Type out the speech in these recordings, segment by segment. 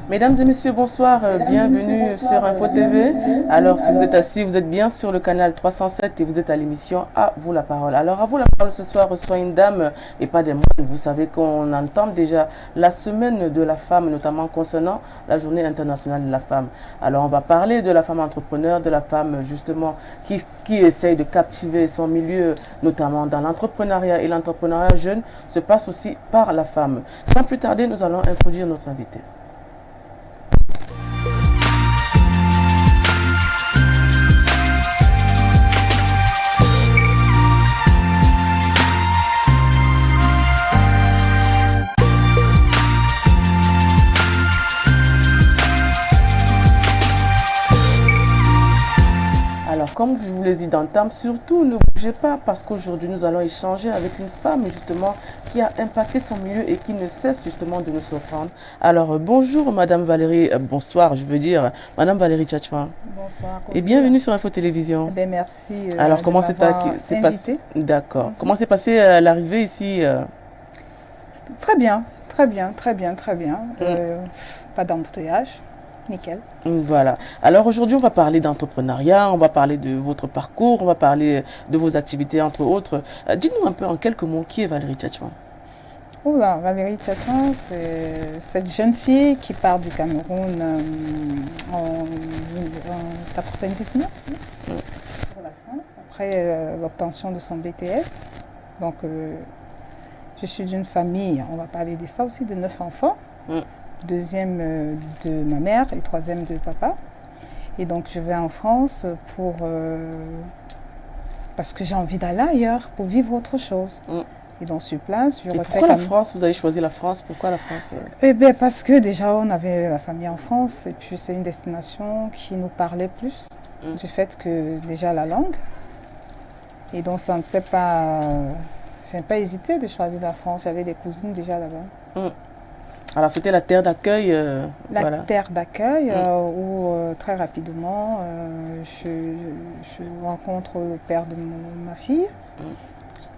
Mesdames et messieurs, bonsoir, bienvenue sur Info TV. Alors, si vous êtes assis, vous êtes bien sur le canal 307 et vous êtes à l'émission À vous la parole. Alors, à vous la parole ce soir reçoit une dame et pas des moindres. Vous savez qu'on entame déjà la semaine de la femme, notamment concernant la journée internationale de la femme. Alors, on va parler de la femme entrepreneur, de la femme justement qui essaye de captiver son milieu, notamment dans l'entrepreneuriat. Et l'entrepreneuriat jeune se passe aussi par la femme. Sans plus tarder, nous allons introduire notre invité. Alors, comme je vous l'ai dit d'entame, surtout ne bougez pas parce qu'aujourd'hui nous allons échanger avec une femme justement qui a impacté son milieu et qui ne cesse justement de nous surprendre. Alors, bonjour Madame Valérie, bonsoir je veux dire, Madame Valérie Tchatchoua. Bonsoir. Et bienvenue sur Info Télévision. Eh bien, merci. Alors, comment s'est passé? D'accord. Comment s'est passée l'arrivée ici? Très bien, très bien, très bien, très bien. Pas d'embouteillage. Nickel. Voilà. Alors aujourd'hui, on va parler d'entrepreneuriat, on va parler de votre parcours, on va parler de vos activités, entre autres. Dites-nous un peu en quelques mots, qui est Valérie Tchatchoua? Oula, Valérie Tchatchoua, c'est cette jeune fille qui part du Cameroun en 99 pour la France, après l'obtention de son BTS. Donc, je suis d'une famille, on va parler de ça aussi, de 9 enfants. Deuxième de ma mère et troisième de papa. Et donc je vais en France parce que j'ai envie d'aller ailleurs, pour vivre autre chose. Et donc sur place, je refais pourquoi la France? Vous avez choisi la France? Pourquoi la France? Eh bien parce que déjà on avait la famille en France et puis c'est une destination qui nous parlait plus du fait que déjà la langue. Et donc ça ne s'est pas... je n'ai pas hésité de choisir la France, j'avais des cousines déjà là-bas. Alors, c'était la terre d'accueil. La terre d'accueil où très rapidement, je rencontre le père de ma fille.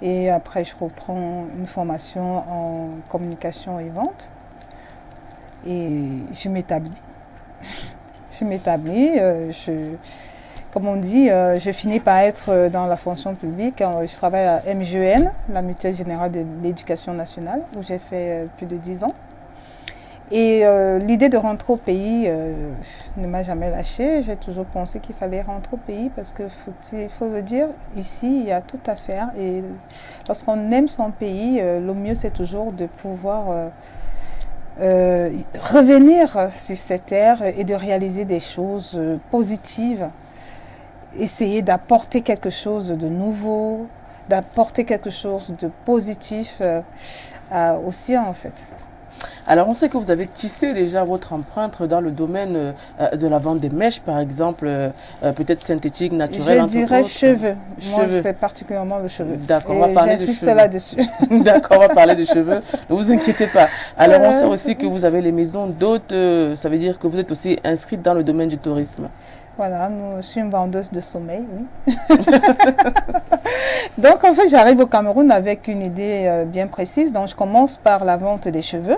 Et après, je reprends une formation en communication et vente. Et je m'établis. Comme on dit, je finis par être dans la fonction publique. Je travaille à MGN, la Mutuelle Générale de l'Éducation Nationale, où j'ai fait plus de 10 ans. Et l'idée de rentrer au pays ne m'a jamais lâchée. J'ai toujours pensé qu'il fallait rentrer au pays parce que, il faut le dire, ici, il y a tout à faire. Et lorsqu'on aime son pays, le mieux, c'est toujours de pouvoir revenir sur cette terre et de réaliser des choses positives. Essayer d'apporter quelque chose de nouveau, d'apporter quelque chose de positif aux siens, en fait. Alors, on sait que vous avez tissé déjà votre empreinte dans le domaine de la vente des mèches, par exemple, peut-être synthétiques, naturelles. Je dirais cheveux. Moi, c'est particulièrement le cheveu. D'accord, on va parler de cheveux. J'insiste là-dessus. D'accord, on va parler de cheveux. Ne vous inquiétez pas. Alors, on sait aussi que vous avez les maisons d'hôtes. Ça veut dire que vous êtes aussi inscrite dans le domaine du tourisme. Voilà, je suis une vendeuse de sommeil, oui. Donc, en fait, j'arrive au Cameroun avec une idée bien précise. Donc, je commence par la vente des cheveux.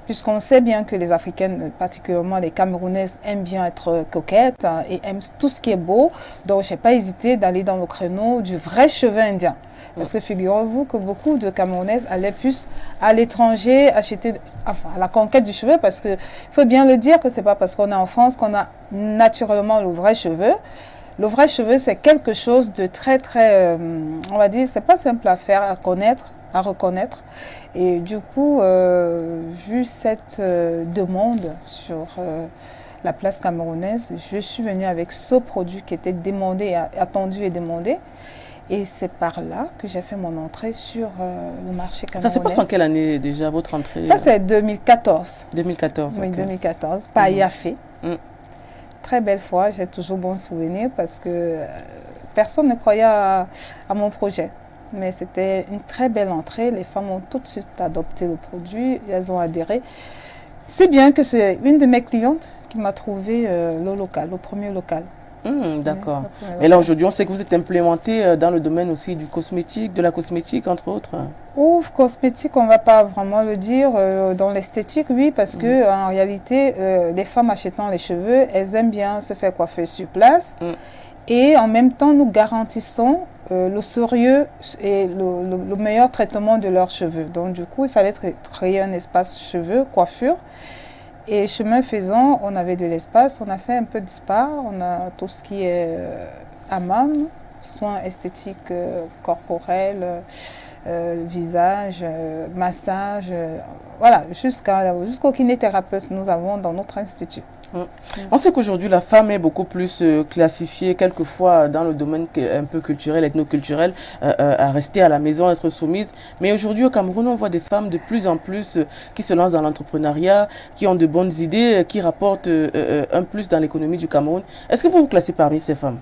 Puisqu'on sait bien que les Africaines, particulièrement les Camerounaises, aiment bien être coquettes et aiment tout ce qui est beau. Donc, je n'ai pas hésité d'aller dans le créneau du vrai cheveu indien. Parce que figurez-vous que beaucoup de Camerounaises allaient plus à l'étranger acheter, enfin, à la conquête du cheveu, parce qu'il faut bien le dire que ce n'est pas parce qu'on est en France qu'on a naturellement le vrai cheveu. Le vrai cheveu, c'est quelque chose de très, très, on va dire, c'est pas simple à faire, à connaître, à reconnaître. Et du coup, vu cette demande sur la place camerounaise, je suis venue avec ce produit qui était demandé, attendu et demandé. Et c'est par là que j'ai fait mon entrée sur le marché camerounais. Ça se passe en quelle année déjà, votre entrée? Ça, c'est 2014. 2014, oui, okay. 2014, par Yafé. Très belle fois, j'ai toujours bon souvenir parce que personne ne croyait à mon projet. Mais c'était une très belle entrée. Les femmes ont tout de suite adopté le produit, elles ont adhéré. C'est bien que c'est une de mes clientes qui m'a trouvé le local, le premier local. D'accord. Mais là, aujourd'hui, on sait que vous êtes implémenté dans le domaine aussi du cosmétique, de la cosmétique, entre autres. Ouf, cosmétique, on ne va pas vraiment le dire. Dans l'esthétique, oui, parce que en réalité, les femmes achetant les cheveux, elles aiment bien se faire coiffer sur place. Et en même temps, nous garantissons le sérieux et le meilleur traitement de leurs cheveux. Donc, du coup, il fallait créer un espace cheveux, coiffure. Et chemin faisant, on avait de l'espace, on a fait un peu de spa, on a tout ce qui est hammam, soins esthétiques corporels, visage, massage, voilà, jusqu'au kinésithérapeute nous avons dans notre institut. On sait qu'aujourd'hui la femme est beaucoup plus classifiée quelquefois dans le domaine un peu culturel, ethnoculturel, à rester à la maison, à être soumise. Mais aujourd'hui au Cameroun, on voit des femmes de plus en plus qui se lancent dans l'entrepreneuriat, qui ont de bonnes idées, qui rapportent un plus dans l'économie du Cameroun. Est-ce que vous vous classez parmi ces femmes?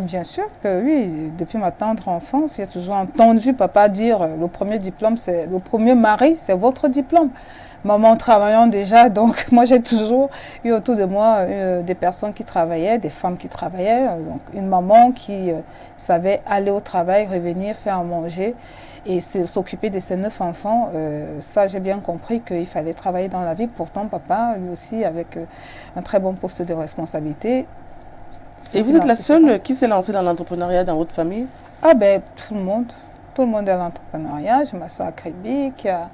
Bien sûr que oui, depuis ma tendre enfance, j'ai toujours entendu papa dire le premier diplôme, c'est le premier mari, c'est votre diplôme. Maman travaillant déjà, donc moi j'ai toujours eu autour de moi des personnes qui travaillaient, des femmes qui travaillaient, donc une maman qui savait aller au travail, revenir, faire à manger et s'occuper de ses 9 enfants. Ça j'ai bien compris qu'il fallait travailler dans la vie. Pourtant papa lui aussi avec un très bon poste de responsabilité. Et vous êtes la seule qui s'est lancée dans l'entrepreneuriat dans votre famille? Ah ben tout le monde est dans l'entrepreneuriat. J'ai ma soeur Kribi qui a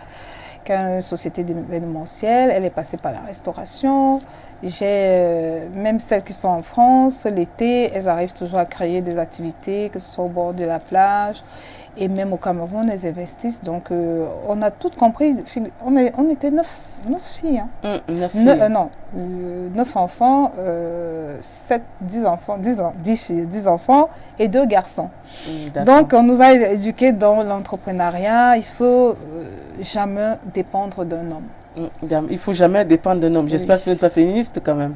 une société d'événementiel, elle est passée par la restauration. J'ai même celles qui sont en France, l'été, elles arrivent toujours à créer des activités, que ce soit au bord de la plage. Et même au Cameroun, elles investissent. Donc, on a toutes compris. On était 9 filles. Hein. 9 enfants, 10 enfants, 10 enfants et 2 garçons. Donc, on nous a éduqués dans l'entrepreneuriat. Il faut jamais dépendre d'un homme. Il ne faut jamais dépendre d'un homme. J'espère que vous n'êtes pas féministe quand même.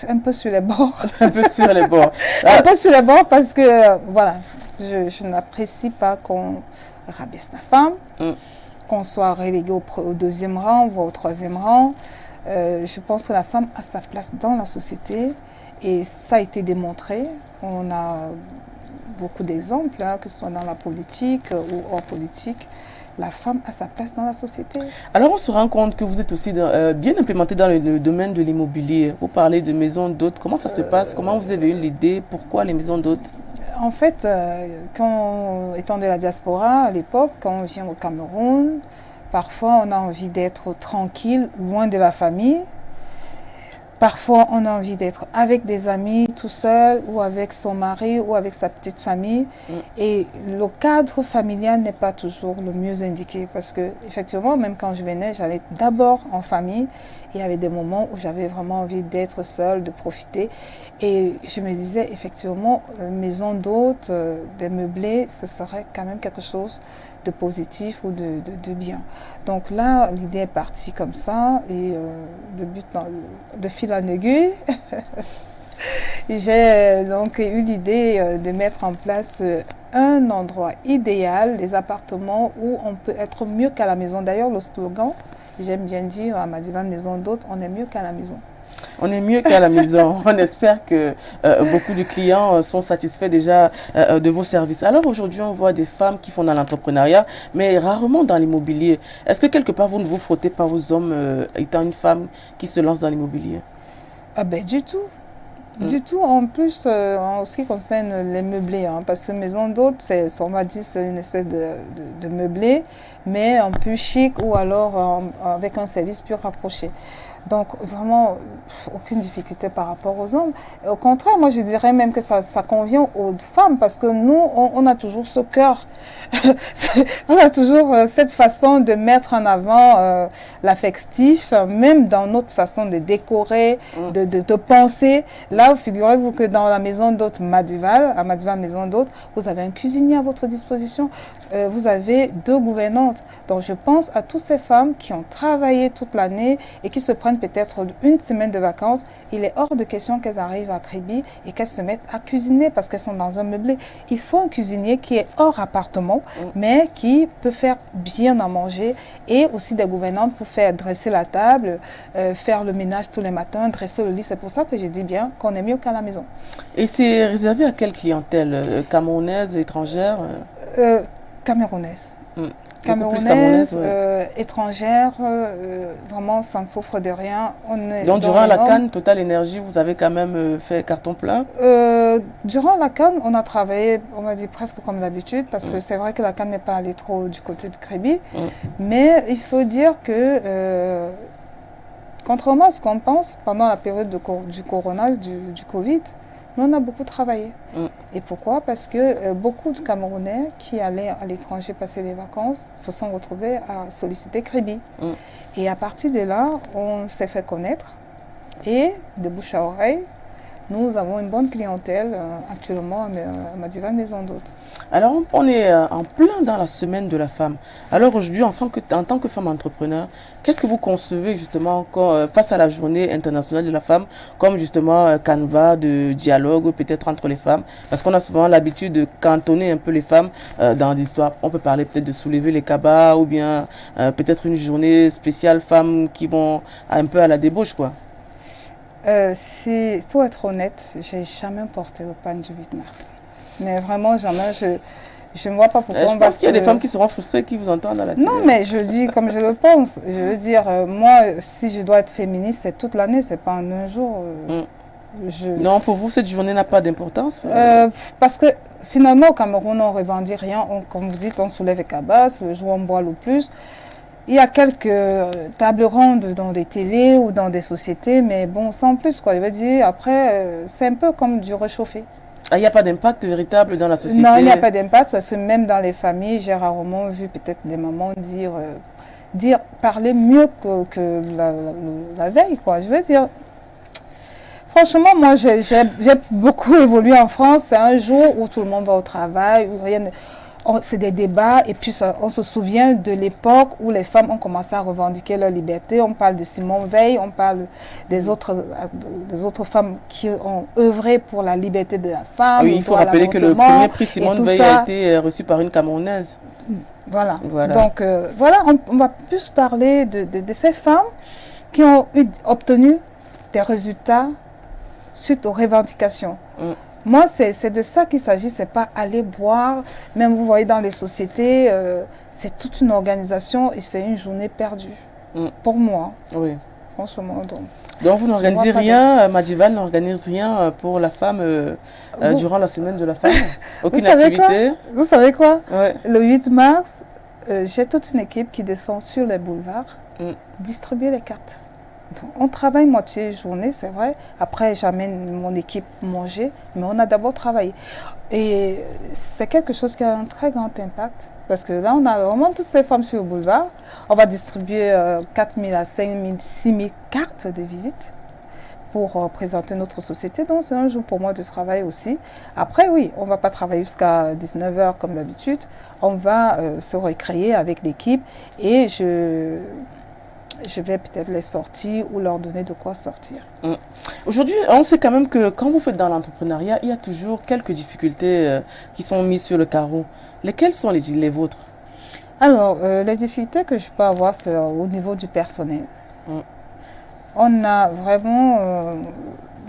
Un peu sur les bords. Un peu sur les bords. Un peu sur les bords parce que, voilà, je n'apprécie pas qu'on rabaisse la femme, qu'on soit relégué au 2e rang, voire au 3e rang. Je pense que la femme a sa place dans la société et ça a été démontré. On a beaucoup d'exemples, hein, que ce soit dans la politique ou hors politique. La femme a sa place dans la société. Alors on se rend compte que vous êtes aussi bien implémenté dans le domaine de l'immobilier. Vous parlez de maisons d'hôtes. Comment ça se passe? Comment vous avez eu l'idée? Pourquoi les maisons d'hôtes? En fait, étant de la diaspora à l'époque, quand on vient au Cameroun, parfois on a envie d'être tranquille, loin de la famille. Parfois, on a envie d'être avec des amis, tout seul, ou avec son mari, ou avec sa petite famille. Et le cadre familial n'est pas toujours le mieux indiqué. Parce que, effectivement, même quand je venais, j'allais d'abord en famille. Et il y avait des moments où j'avais vraiment envie d'être seule, de profiter. Et je me disais, effectivement, maison d'hôtes, des meublés, ce serait quand même quelque chose de positif ou de bien. Donc là, l'idée est partie comme ça et de fil en aiguille, j'ai donc eu l'idée de mettre en place un endroit idéal, des appartements où on peut être mieux qu'à la maison. D'ailleurs, le slogan, j'aime bien dire à Madiba Maison d'Hôtes, on est mieux qu'à la maison. On est mieux qu'à la maison. On espère que beaucoup de clients sont satisfaits déjà de vos services. Alors aujourd'hui, on voit des femmes qui font dans l'entrepreneuriat, mais rarement dans l'immobilier. Est-ce que quelque part, vous ne vous frottez pas aux hommes étant une femme qui se lance dans l'immobilier? Ah ben du tout. Du tout, en plus, en ce qui concerne les meublés, hein, parce que maison d'hôtes, on va dire, c'est une espèce de meublé, mais en plus chic ou alors avec un service plus rapproché. Donc, vraiment, aucune difficulté par rapport aux hommes. Au contraire, moi, je dirais même que ça convient aux femmes parce que nous, on a toujours ce cœur. On a toujours cette façon de mettre en avant l'affectif, même dans notre façon de décorer, de penser. Là, figurez-vous que dans la maison d'hôtes Madival, à Madival Maison d'hôtes, vous avez un cuisinier à votre disposition. Vous avez 2 gouvernantes. Donc, je pense à toutes ces femmes qui ont travaillé toute l'année et qui se prennent prennent peut-être une semaine de vacances, il est hors de question qu'elles arrivent à Kribi et qu'elles se mettent à cuisiner parce qu'elles sont dans un meublé. Il faut un cuisinier qui est hors appartement, mais qui peut faire bien à manger, et aussi des gouvernantes pour faire dresser la table, faire le ménage tous les matins, dresser le lit. C'est pour ça que je dis bien qu'on est mieux qu'à la maison. Et c'est réservé à quelle clientèle? Camerounaise, étrangère? Camerounaise. Camerounaise, étrangère, vraiment ça ne souffre de rien. Donc durant la CAN Total Énergie, vous avez quand même fait carton plein? Durant la CAN, on a travaillé, on va dire presque comme d'habitude, parce que c'est vrai que la CAN n'est pas allée trop du côté de Kribi. Mais il faut dire que, contrairement à ce qu'on pense, pendant la période du corona, du Covid, nous, on a beaucoup travaillé. Et pourquoi? Parce que beaucoup de Camerounais qui allaient à l'étranger passer des vacances se sont retrouvés à solliciter Kribi. Et à partir de là, on s'est fait connaître. Et de bouche à oreille, nous avons une bonne clientèle actuellement à Madivan Maison d'Hôtes. Alors, on est en plein dans la semaine de la femme. Alors aujourd'hui, en tant que femme entrepreneur, qu'est-ce que vous concevez justement face à la journée internationale de la femme, comme justement canevas de dialogue peut-être entre les femmes? Parce qu'on a souvent l'habitude de cantonner un peu les femmes dans l'histoire. On peut parler peut-être de soulever les cabas, ou bien peut-être une journée spéciale femmes qui vont un peu à la débauche, quoi. Pour être honnête, j'ai jamais porté le pan du 8 mars. Mais vraiment, jamais. Je ne vois pas pourquoi. Je pense qu'il y a des femmes qui seront frustrées qui vous entendent à la télé. Non, mais je dis comme je le pense. Je veux dire, moi, si je dois être féministe, c'est toute l'année, c'est pas en un jour. Non, pour vous, cette journée n'a pas d'importance? Parce que finalement, au Cameroun, on ne revendique rien. Comme vous dites, on soulève les cabasses, le jour on boit le plus. Il y a quelques tables rondes dans des télés ou dans des sociétés, mais bon, sans plus, quoi. Je veux dire, après, c'est un peu comme du réchauffé. Ah, il n'y a pas d'impact véritable dans la société? Non, il n'y a pas d'impact, parce que même dans les familles, j'ai rarement vu peut-être les mamans parler mieux que la veille, quoi. Je veux dire, franchement, moi, j'ai beaucoup évolué en France. C'est un jour où tout le monde va au travail, où rien ne... C'est des débats, et puis on se souvient de l'époque où les femmes ont commencé à revendiquer leur liberté. On parle de Simone Veil, on parle des autres femmes qui ont œuvré pour la liberté de la femme. Oui, il faut rappeler que le premier prix Simone Veil a été reçu par une Camerounaise. Voilà. Donc, voilà, on va plus parler de ces femmes qui ont obtenu des résultats suite aux revendications. Moi, c'est de ça qu'il s'agit, c'est pas aller boire. Même vous voyez dans les sociétés, c'est toute une organisation et c'est une journée perdue. Pour moi. Oui. Franchement. Donc vous n'organisez rien, Madivan n'organise rien pour la femme durant la semaine de la femme? Aucune activité? Vous savez quoi? Ouais. Le 8 mars, j'ai toute une équipe qui descend sur les boulevards, distribuer les cartes. On travaille moitié journée, c'est vrai. Après, j'amène mon équipe manger, mais on a d'abord travaillé. Et c'est quelque chose qui a un très grand impact. Parce que là, on a vraiment toutes ces femmes sur le boulevard. On va distribuer 4 000 à 5 000, 6 000 cartes de visite pour présenter notre société. Donc, c'est un jour pour moi de travail aussi. Après, oui, on ne va pas travailler jusqu'à 19 h comme d'habitude. On va se récréer avec l'équipe et je vais peut-être les sortir ou leur donner de quoi sortir. Aujourd'hui, on sait quand même que quand vous faites dans l'entrepreneuriat, il y a toujours quelques difficultés qui sont mises sur le carreau. Lesquelles sont les vôtres? Alors, les difficultés que je peux avoir, c'est au niveau du personnel. On a vraiment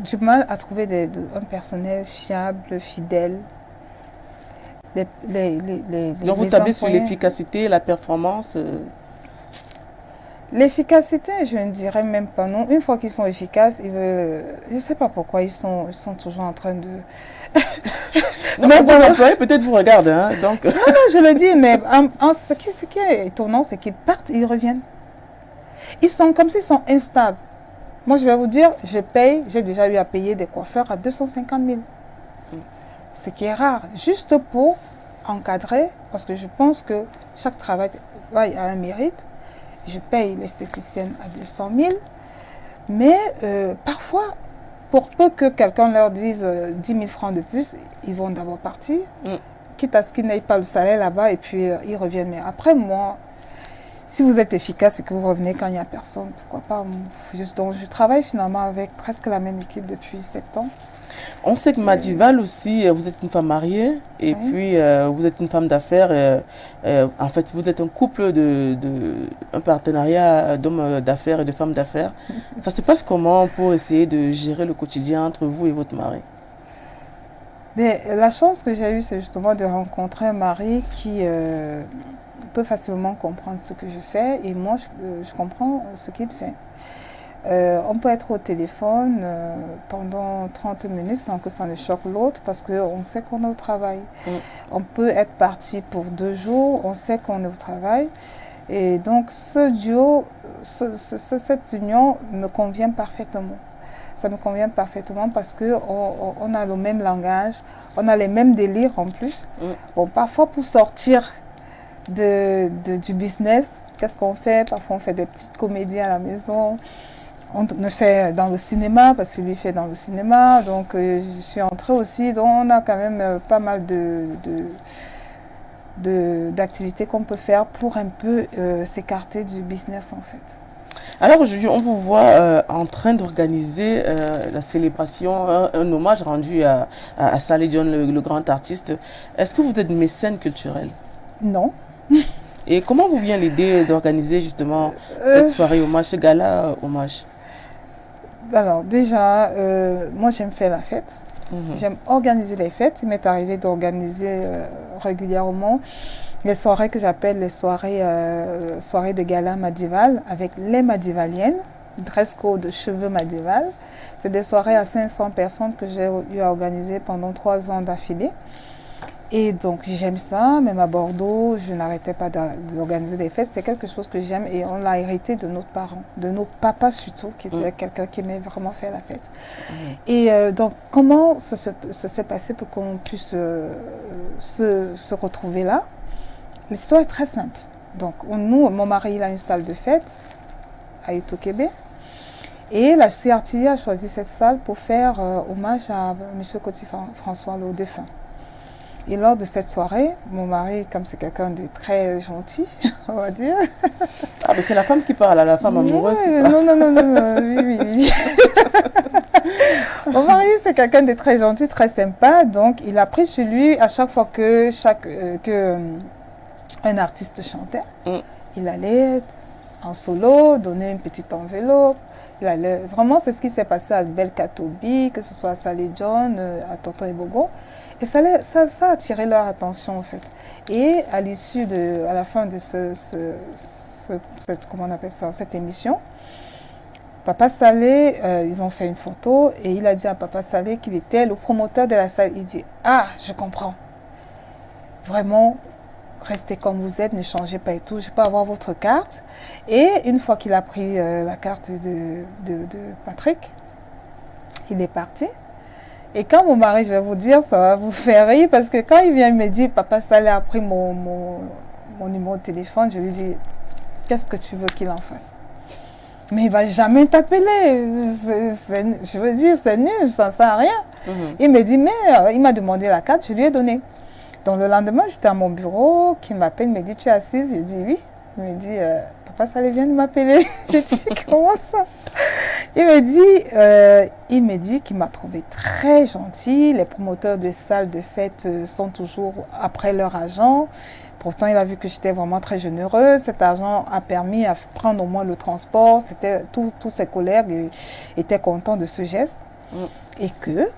du mal à trouver un personnel fiable, fidèle. Donc vous tablez sur l'efficacité, la performance L'efficacité, je ne dirais même pas non. Une fois qu'ils sont efficaces, je ne sais pas pourquoi ils sont toujours en train de... Mais vos employés peut-être vous regardent. Hein, donc... Non, je le dis, mais ce qui est étonnant, c'est qu'ils partent et ils reviennent. Ils sont comme s'ils sont instables. Moi, je vais vous dire, j'ai déjà eu à payer des coiffeurs à 250 000. Ce qui est rare, juste pour encadrer, parce que je pense que chaque travail a un mérite. Je paye l'esthéticienne à 200 000, mais parfois, pour peu que quelqu'un leur dise 10 000 francs de plus, ils vont d'abord partir, quitte à ce qu'ils n'aient pas le salaire là-bas, et puis ils reviennent. Mais après, moi, Si vous êtes efficace et que vous revenez quand il n'y a personne, pourquoi pas. Donc, je travaille finalement avec presque la même équipe depuis 7 ans. On sait que Madival aussi, vous êtes une femme mariée et Oui. puis vous êtes une femme d'affaires. En fait, vous êtes un couple un partenariat d'hommes d'affaires et de femmes d'affaires. Ça se passe comment pour essayer de gérer le quotidien entre vous et votre mari? Mais la chance que j'ai eue, c'est justement de rencontrer un mari qui peut facilement comprendre ce que je fais et moi, je comprends ce qu'il fait. On peut être au téléphone pendant 30 minutes sans que ça ne choque l'autre parce qu'on sait qu'on est au travail. On peut être parti pour 2 jours, on sait qu'on est au travail. Et donc ce duo, cette union me convient parfaitement. Ça me convient parfaitement parce qu'on a le même langage, on a les mêmes délires en plus. Bon, parfois pour sortir du business, qu'est-ce qu'on fait? Parfois on fait des petites comédies à la maison. On le fait dans le cinéma parce que lui fait dans le cinéma, donc je suis entrée aussi, donc on a quand même pas mal d'activités qu'on peut faire pour un peu s'écarter du business en fait. Alors aujourd'hui, on vous voit en train d'organiser la célébration, un hommage rendu à Sally John, le grand artiste. Est-ce que vous êtes mécène culturel? Non. Et comment vous vient l'idée d'organiser justement cette soirée hommage, ce gala hommage? Alors déjà, moi j'aime faire la fête. J'aime organiser les fêtes. Il m'est arrivé d'organiser régulièrement les soirées que j'appelle les soirées de gala Madival avec les Madivaliennes, dress code de cheveux Madival. C'est des soirées à 500 personnes que j'ai eu à organiser pendant 3 ans d'affilée. Et donc j'aime ça, même à Bordeaux, je n'arrêtais pas d'organiser des fêtes. C'est quelque chose que j'aime et on l'a hérité de nos parents, de nos papas surtout, qui était quelqu'un qui aimait vraiment faire la fête. Et donc comment ça s'est passé pour qu'on puisse se retrouver là? L'histoire est très simple. Donc mon mari il a une salle de fête à Ito-Kébé. Et la CRTV a choisi cette salle pour faire hommage à M. Coty François, le défunt. Et lors de cette soirée, mon mari, comme c'est quelqu'un de très gentil, on va dire. Ah, mais c'est la femme qui parle, la femme amoureuse qui parle. Non, oui. Mon mari, c'est quelqu'un de très gentil, très sympa. Donc, il a pris sur lui, à chaque fois que un artiste chantait, il allait en solo, donner une petite enveloppe. Vraiment, c'est ce qui s'est passé à Belle Katobi, que ce soit à Sally John, à Tonton Ebogo. Et ça a attiré leur attention en fait. Et à la fin de comment on appelle ça, cette émission, Papa Salé, ils ont fait une photo et il a dit à Papa Salé qu'il était le promoteur de la salle. Il dit « Ah, je comprends. Vraiment, restez comme vous êtes, ne changez pas et tout. Je peux avoir votre carte. » Et une fois qu'il a pris la carte de Patrick, il est parti. Et quand mon mari, je vais vous dire, ça va vous faire rire, parce que quand il vient, il me dit, Papa Salé a pris mon numéro de téléphone, je lui dis, qu'est-ce que tu veux qu'il en fasse? Mais il ne va jamais t'appeler. Je veux dire, c'est nul, ça ne sert à rien. Il me dit, mais il m'a demandé la carte, je lui ai donné. Donc le lendemain, j'étais à mon bureau, qui m'appelle, il me dit, tu es assise? Je dis, oui. Il me dit, Papa Salé vient de m'appeler. Je dis, comment ça? Il me dit qu'il m'a trouvé très gentil. Les promoteurs de salles de fête sont toujours après leur argent. Pourtant, il a vu que j'étais vraiment très généreuse. Cet argent a permis à prendre au moins le transport. Tous ses collègues étaient contents de ce geste. Et que,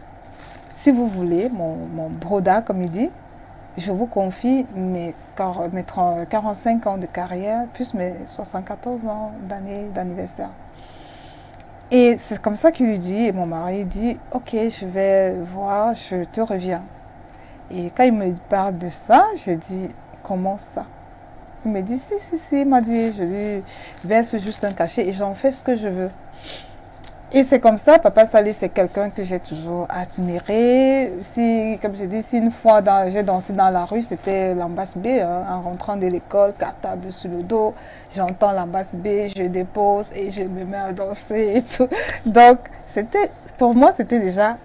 si vous voulez, mon broda, comme il dit, je vous confie mes 45 ans de carrière, plus mes 74 ans d'anniversaire. Et c'est comme ça qu'il lui dit, et mon mari dit, ok, je vais voir, je te reviens. Et quand il me parle de ça, je dis, comment ça? Il me dit, si, il m'a dit, je lui verse juste un cachet et j'en fais ce que je veux. Et c'est comme ça, Papa Salé, c'est quelqu'un que j'ai toujours admiré. Comme je dis, si une fois j'ai dansé dans la rue, c'était l'ambasse B, en rentrant de l'école, cartable sur le dos, j'entends l'ambasse B, je dépose et je me mets à danser et tout. Donc, pour moi, c'était déjà,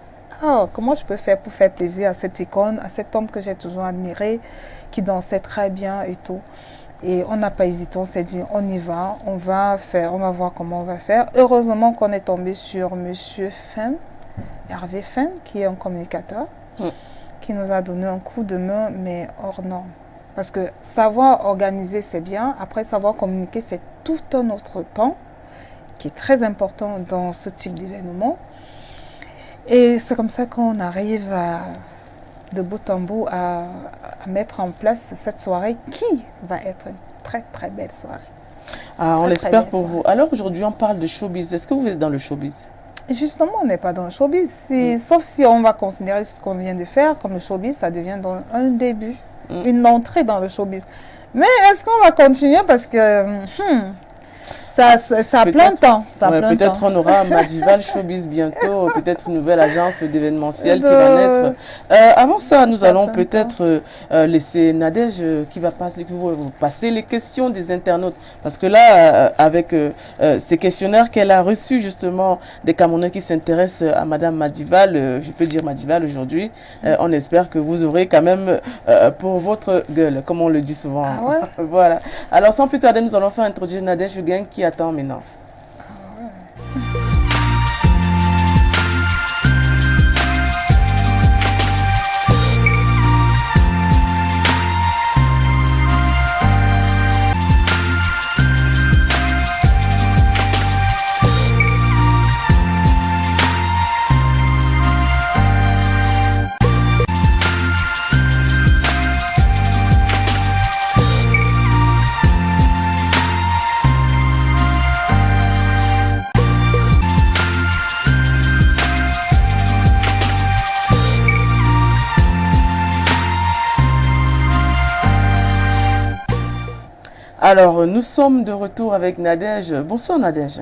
comment je peux faire pour faire plaisir à cette icône, à cet homme que j'ai toujours admiré, qui dansait très bien et tout. Et on n'a pas hésité, on s'est dit, on y va, on va faire, on va voir comment on va faire. Heureusement qu'on est tombé sur Monsieur Fenn, Hervé Fenn, qui est un communicateur, qui nous a donné un coup de main, mais hors norme. Parce que savoir organiser, c'est bien. Après, savoir communiquer, c'est tout un autre pan qui est très important dans ce type d'événement. Et c'est comme ça qu'on arrive de bout en bout à mettre en place cette soirée qui va être une très très belle soirée. On l'espère pour vous. Alors aujourd'hui, on parle de showbiz. Est-ce que vous êtes dans le showbiz? Justement, on n'est pas dans le showbiz. Sauf si on va considérer ce qu'on vient de faire comme le showbiz, ça devient dans un début, une entrée dans le showbiz. Mais est-ce qu'on va continuer parce que ça a plein de temps. Peut-être on aura Madival Showbiz bientôt, peut-être une nouvelle agence d'événementiel qui va naître. Avant ça, nous allons peut-être laisser Nadège qui va passer les questions des internautes. Parce que là, avec ces questionnaires qu'elle a reçus justement des Camerounais qui s'intéressent à Madame Madival, je peux dire Madival aujourd'hui, on espère que vous aurez quand même pour votre gueule, comme on le dit souvent. Ah ouais? Voilà. Alors sans plus tarder, nous allons faire introduire Nadège Huguin qui attend maintenant. Alors, nous sommes de retour avec Nadège. Bonsoir Nadège.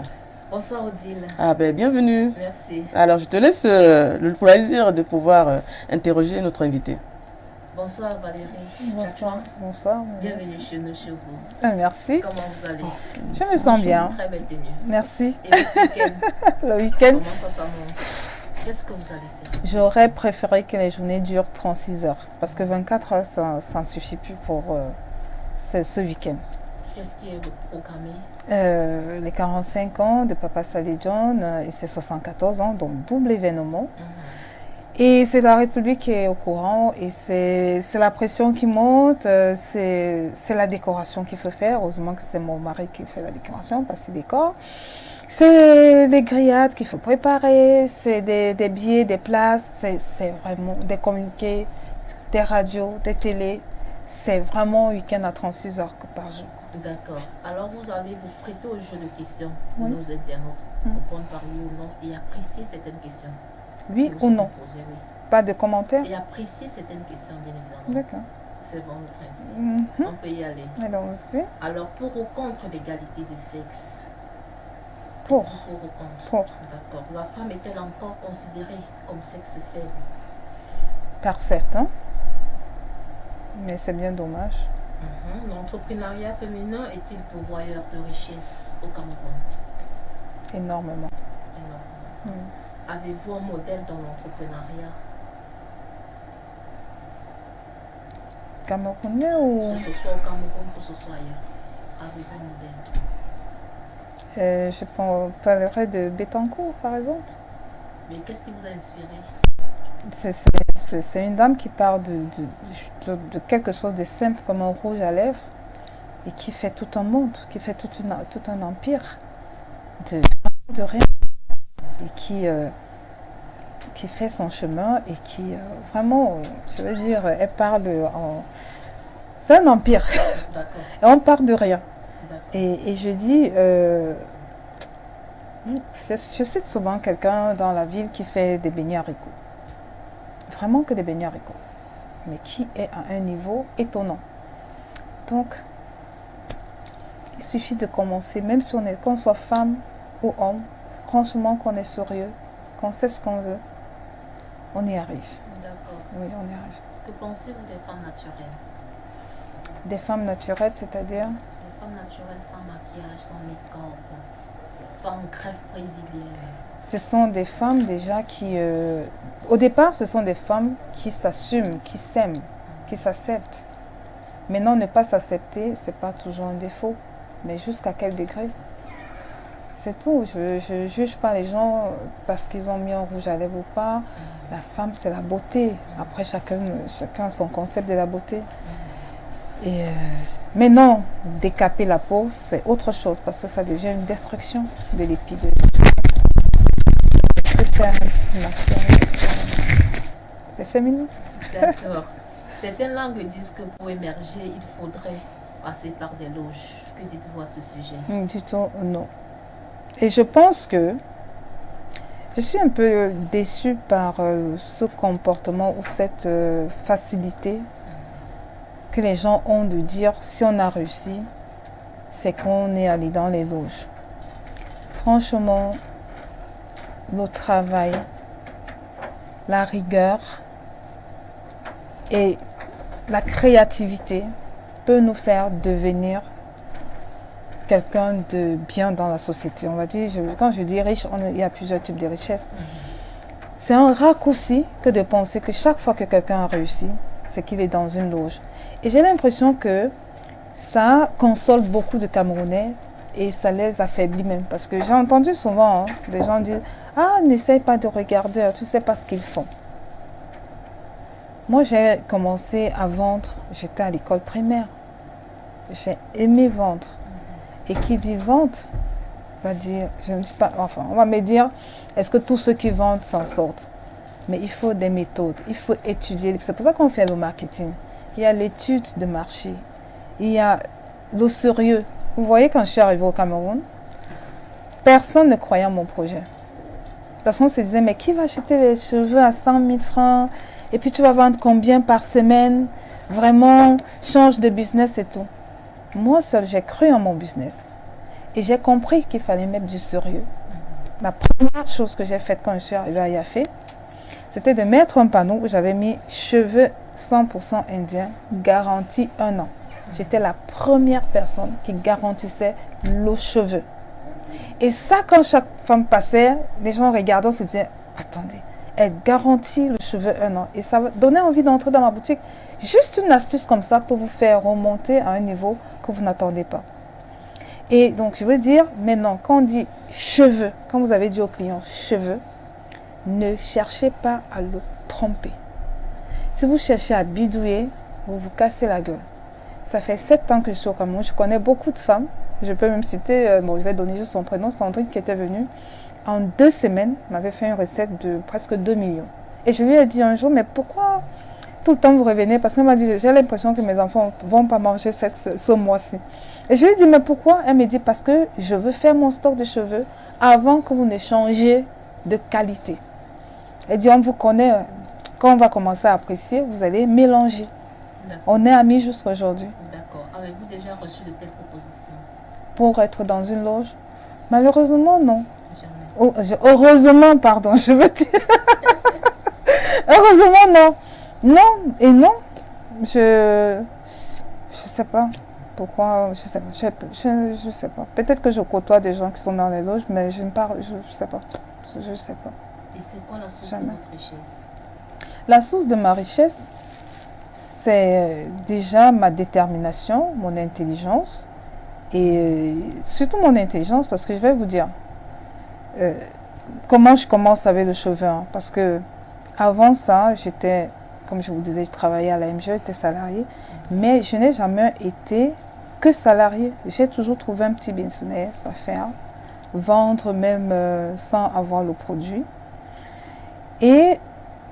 Bonsoir Odile. Bienvenue. Merci. Alors, je te laisse le plaisir de pouvoir interroger notre invité. Bonsoir Valérie. Bonsoir. Bonsoir. Bienvenue chez nous, chez vous. Merci. Comment vous allez? Je me sens bien. Très belle tenue. Merci. Et le week-end? Le week-end? Comment ça s'annonce? Qu'est-ce que vous allez faire? J'aurais préféré que les journées durent 36 heures. Parce que 24 heures, ça ne suffit plus pour ce week-end. Qu'est-ce qui est programmé? Les 45 ans de Papa Saleh John et ses 74 ans, donc double événement. Et c'est la République qui est au courant et c'est la pression qui monte, c'est la décoration qu'il faut faire. Heureusement que c'est mon mari qui fait la décoration parce qu'il décore. C'est des grillades qu'il faut préparer, c'est des billets, des places, c'est vraiment des communiqués, des radios, des télés. C'est vraiment un week-end à 36 heures par jour. D'accord. Alors vous allez vous prêter au jeu de questions de nos internautes, répondre par oui ou non et apprécier certaines questions. Oui ou non? Posées, oui. Pas de commentaires? Et apprécier certaines questions, bien évidemment. D'accord. C'est bon le principe. On peut y aller. Alors aussi. Alors pour ou contre l'égalité de sexe? Pour. Pour ou contre? Pour. D'accord. La femme est-elle encore considérée comme sexe faible? Par certains. Mais c'est bien dommage. L'entrepreneuriat féminin est-il pourvoyeur de richesse au Cameroun? Énormément. Avez-vous un modèle dans l'entrepreneuriat? Camerounais ou... Que ce soit au Cameroun, que ce soit ailleurs. Avez-vous un modèle? Je parlerai de Bettencourt, par exemple. Mais qu'est-ce qui vous a inspiré? C'est une dame qui parle de quelque chose de simple comme un rouge à lèvres et qui fait tout un monde, qui fait tout un empire de rien et qui fait son chemin et qui vraiment, je veux dire, elle parle en... C'est un empire. D'accord. Et on part de rien. Et je dis, je cite souvent quelqu'un dans la ville qui fait des beignets haricots. Vraiment que des beignets haricots, mais qui est à un niveau étonnant. Donc, il suffit de commencer, même si qu'on soit femme ou homme, franchement qu'on est sérieux, qu'on sait ce qu'on veut, on y arrive. D'accord. Oui, on y arrive. Que pensez-vous des femmes naturelles? Des femmes naturelles, c'est-à-dire? Des femmes naturelles sans maquillage, sans make-up, sans greffe brésilienne. Ce sont des femmes déjà qui... au départ, ce sont des femmes qui s'assument, qui s'aiment, qui s'acceptent. Maintenant, ne pas s'accepter, c'est pas toujours un défaut. Mais jusqu'à quel degré? C'est tout. Je ne juge pas les gens parce qu'ils ont mis un rouge à lèvres ou pas. La femme, c'est la beauté. Après, chacun a son concept de la beauté. Mais non, décaper la peau, c'est autre chose parce que ça devient une destruction de l'épi. C'est féminin. D'accord. Certaines langues disent que pour émerger, il faudrait passer par des loges. Que dites-vous à ce sujet? Du tout, non. Et je pense que je suis un peu déçue par ce comportement ou cette facilité que les gens ont de dire si on a réussi, c'est qu'on est allé dans les loges. Franchement, le travail, la rigueur et la créativité peut nous faire devenir quelqu'un de bien dans la société. On va dire, quand je dis riche, il y a plusieurs types de richesses. C'est un raccourci que de penser que chaque fois que quelqu'un a réussi, c'est qu'il est dans une loge. Et j'ai l'impression que ça console beaucoup de Camerounais et ça les affaiblit même. Parce que j'ai entendu souvent des gens dire « Ah, n'essaye pas de regarder, tu sais pas ce qu'ils font. » Moi, j'ai commencé à vendre, j'étais à l'école primaire. J'ai aimé vendre. Et qui dit vente va dire, je ne dis pas, enfin, on va me dire, est-ce que tous ceux qui vendent s'en sortent? Mais il faut des méthodes, il faut étudier. C'est pour ça qu'on fait le marketing. Il y a l'étude de marché, il y a le sérieux. Vous voyez, quand je suis arrivée au Cameroun, personne ne croyait en mon projet. Parce qu'on se disait, mais qui va acheter les cheveux à 100 000 francs? Et puis tu vas vendre combien par semaine? Vraiment, change de business et tout. Moi seule, j'ai cru en mon business. Et j'ai compris qu'il fallait mettre du sérieux. La première chose que j'ai faite quand je suis arrivée à Yafé, c'était de mettre un panneau où j'avais mis cheveux 100% indiens, garantie 1 an. J'étais la première personne qui garantissait le cheveu. Et ça, quand chaque femme passait, les gens regardaient, se disaient, attendez, elle garantit le cheveu 1 an. Et ça donnait envie d'entrer dans ma boutique. Juste une astuce comme ça pour vous faire remonter à un niveau que vous n'attendez pas. Et donc, je veux dire, maintenant, quand on dit cheveux, quand vous avez dit au client cheveux, ne cherchez pas à le tromper. Si vous cherchez à bidouiller, vous vous cassez la gueule. Ça fait 7 ans que je suis au Cameroun. Je connais beaucoup de femmes. Je peux même citer, je vais donner juste son prénom, Sandrine, qui était venue. En 2 semaines, m'avait fait une recette de presque 2 millions. Et je lui ai dit un jour, mais pourquoi tout le temps vous revenez? Parce qu'elle m'a dit, j'ai l'impression que mes enfants ne vont pas manger ce mois-ci. Et je lui ai dit, mais pourquoi? Elle me dit, parce que je veux faire mon stock de cheveux avant que vous ne changiez de qualité. Elle dit, on vous connaît, quand on va commencer à apprécier, vous allez mélanger. On est amis jusqu'à aujourd'hui. D'accord. Avez-vous déjà reçu de telles propositions? Pour être dans une loge? Malheureusement, non. Jamais. Heureusement, pardon, je veux dire. Heureusement, non. Non et non. Je sais pas pourquoi, je sais pas. Je sais pas. Peut-être que je côtoie des gens qui sont dans les loges, mais je ne parle, je sais pas. Je sais pas. Et c'est quoi la source de votre richesse? La source de ma richesse, c'est déjà ma détermination, mon intelligence et surtout mon intelligence, parce que je vais vous dire comment je commence avec le cheveu. Parce que avant ça, j'étais, comme je vous disais, je travaillais à la MG, j'étais salariée, mais je n'ai jamais été que salariée. J'ai toujours trouvé un petit business à faire, vendre même sans avoir le produit. Et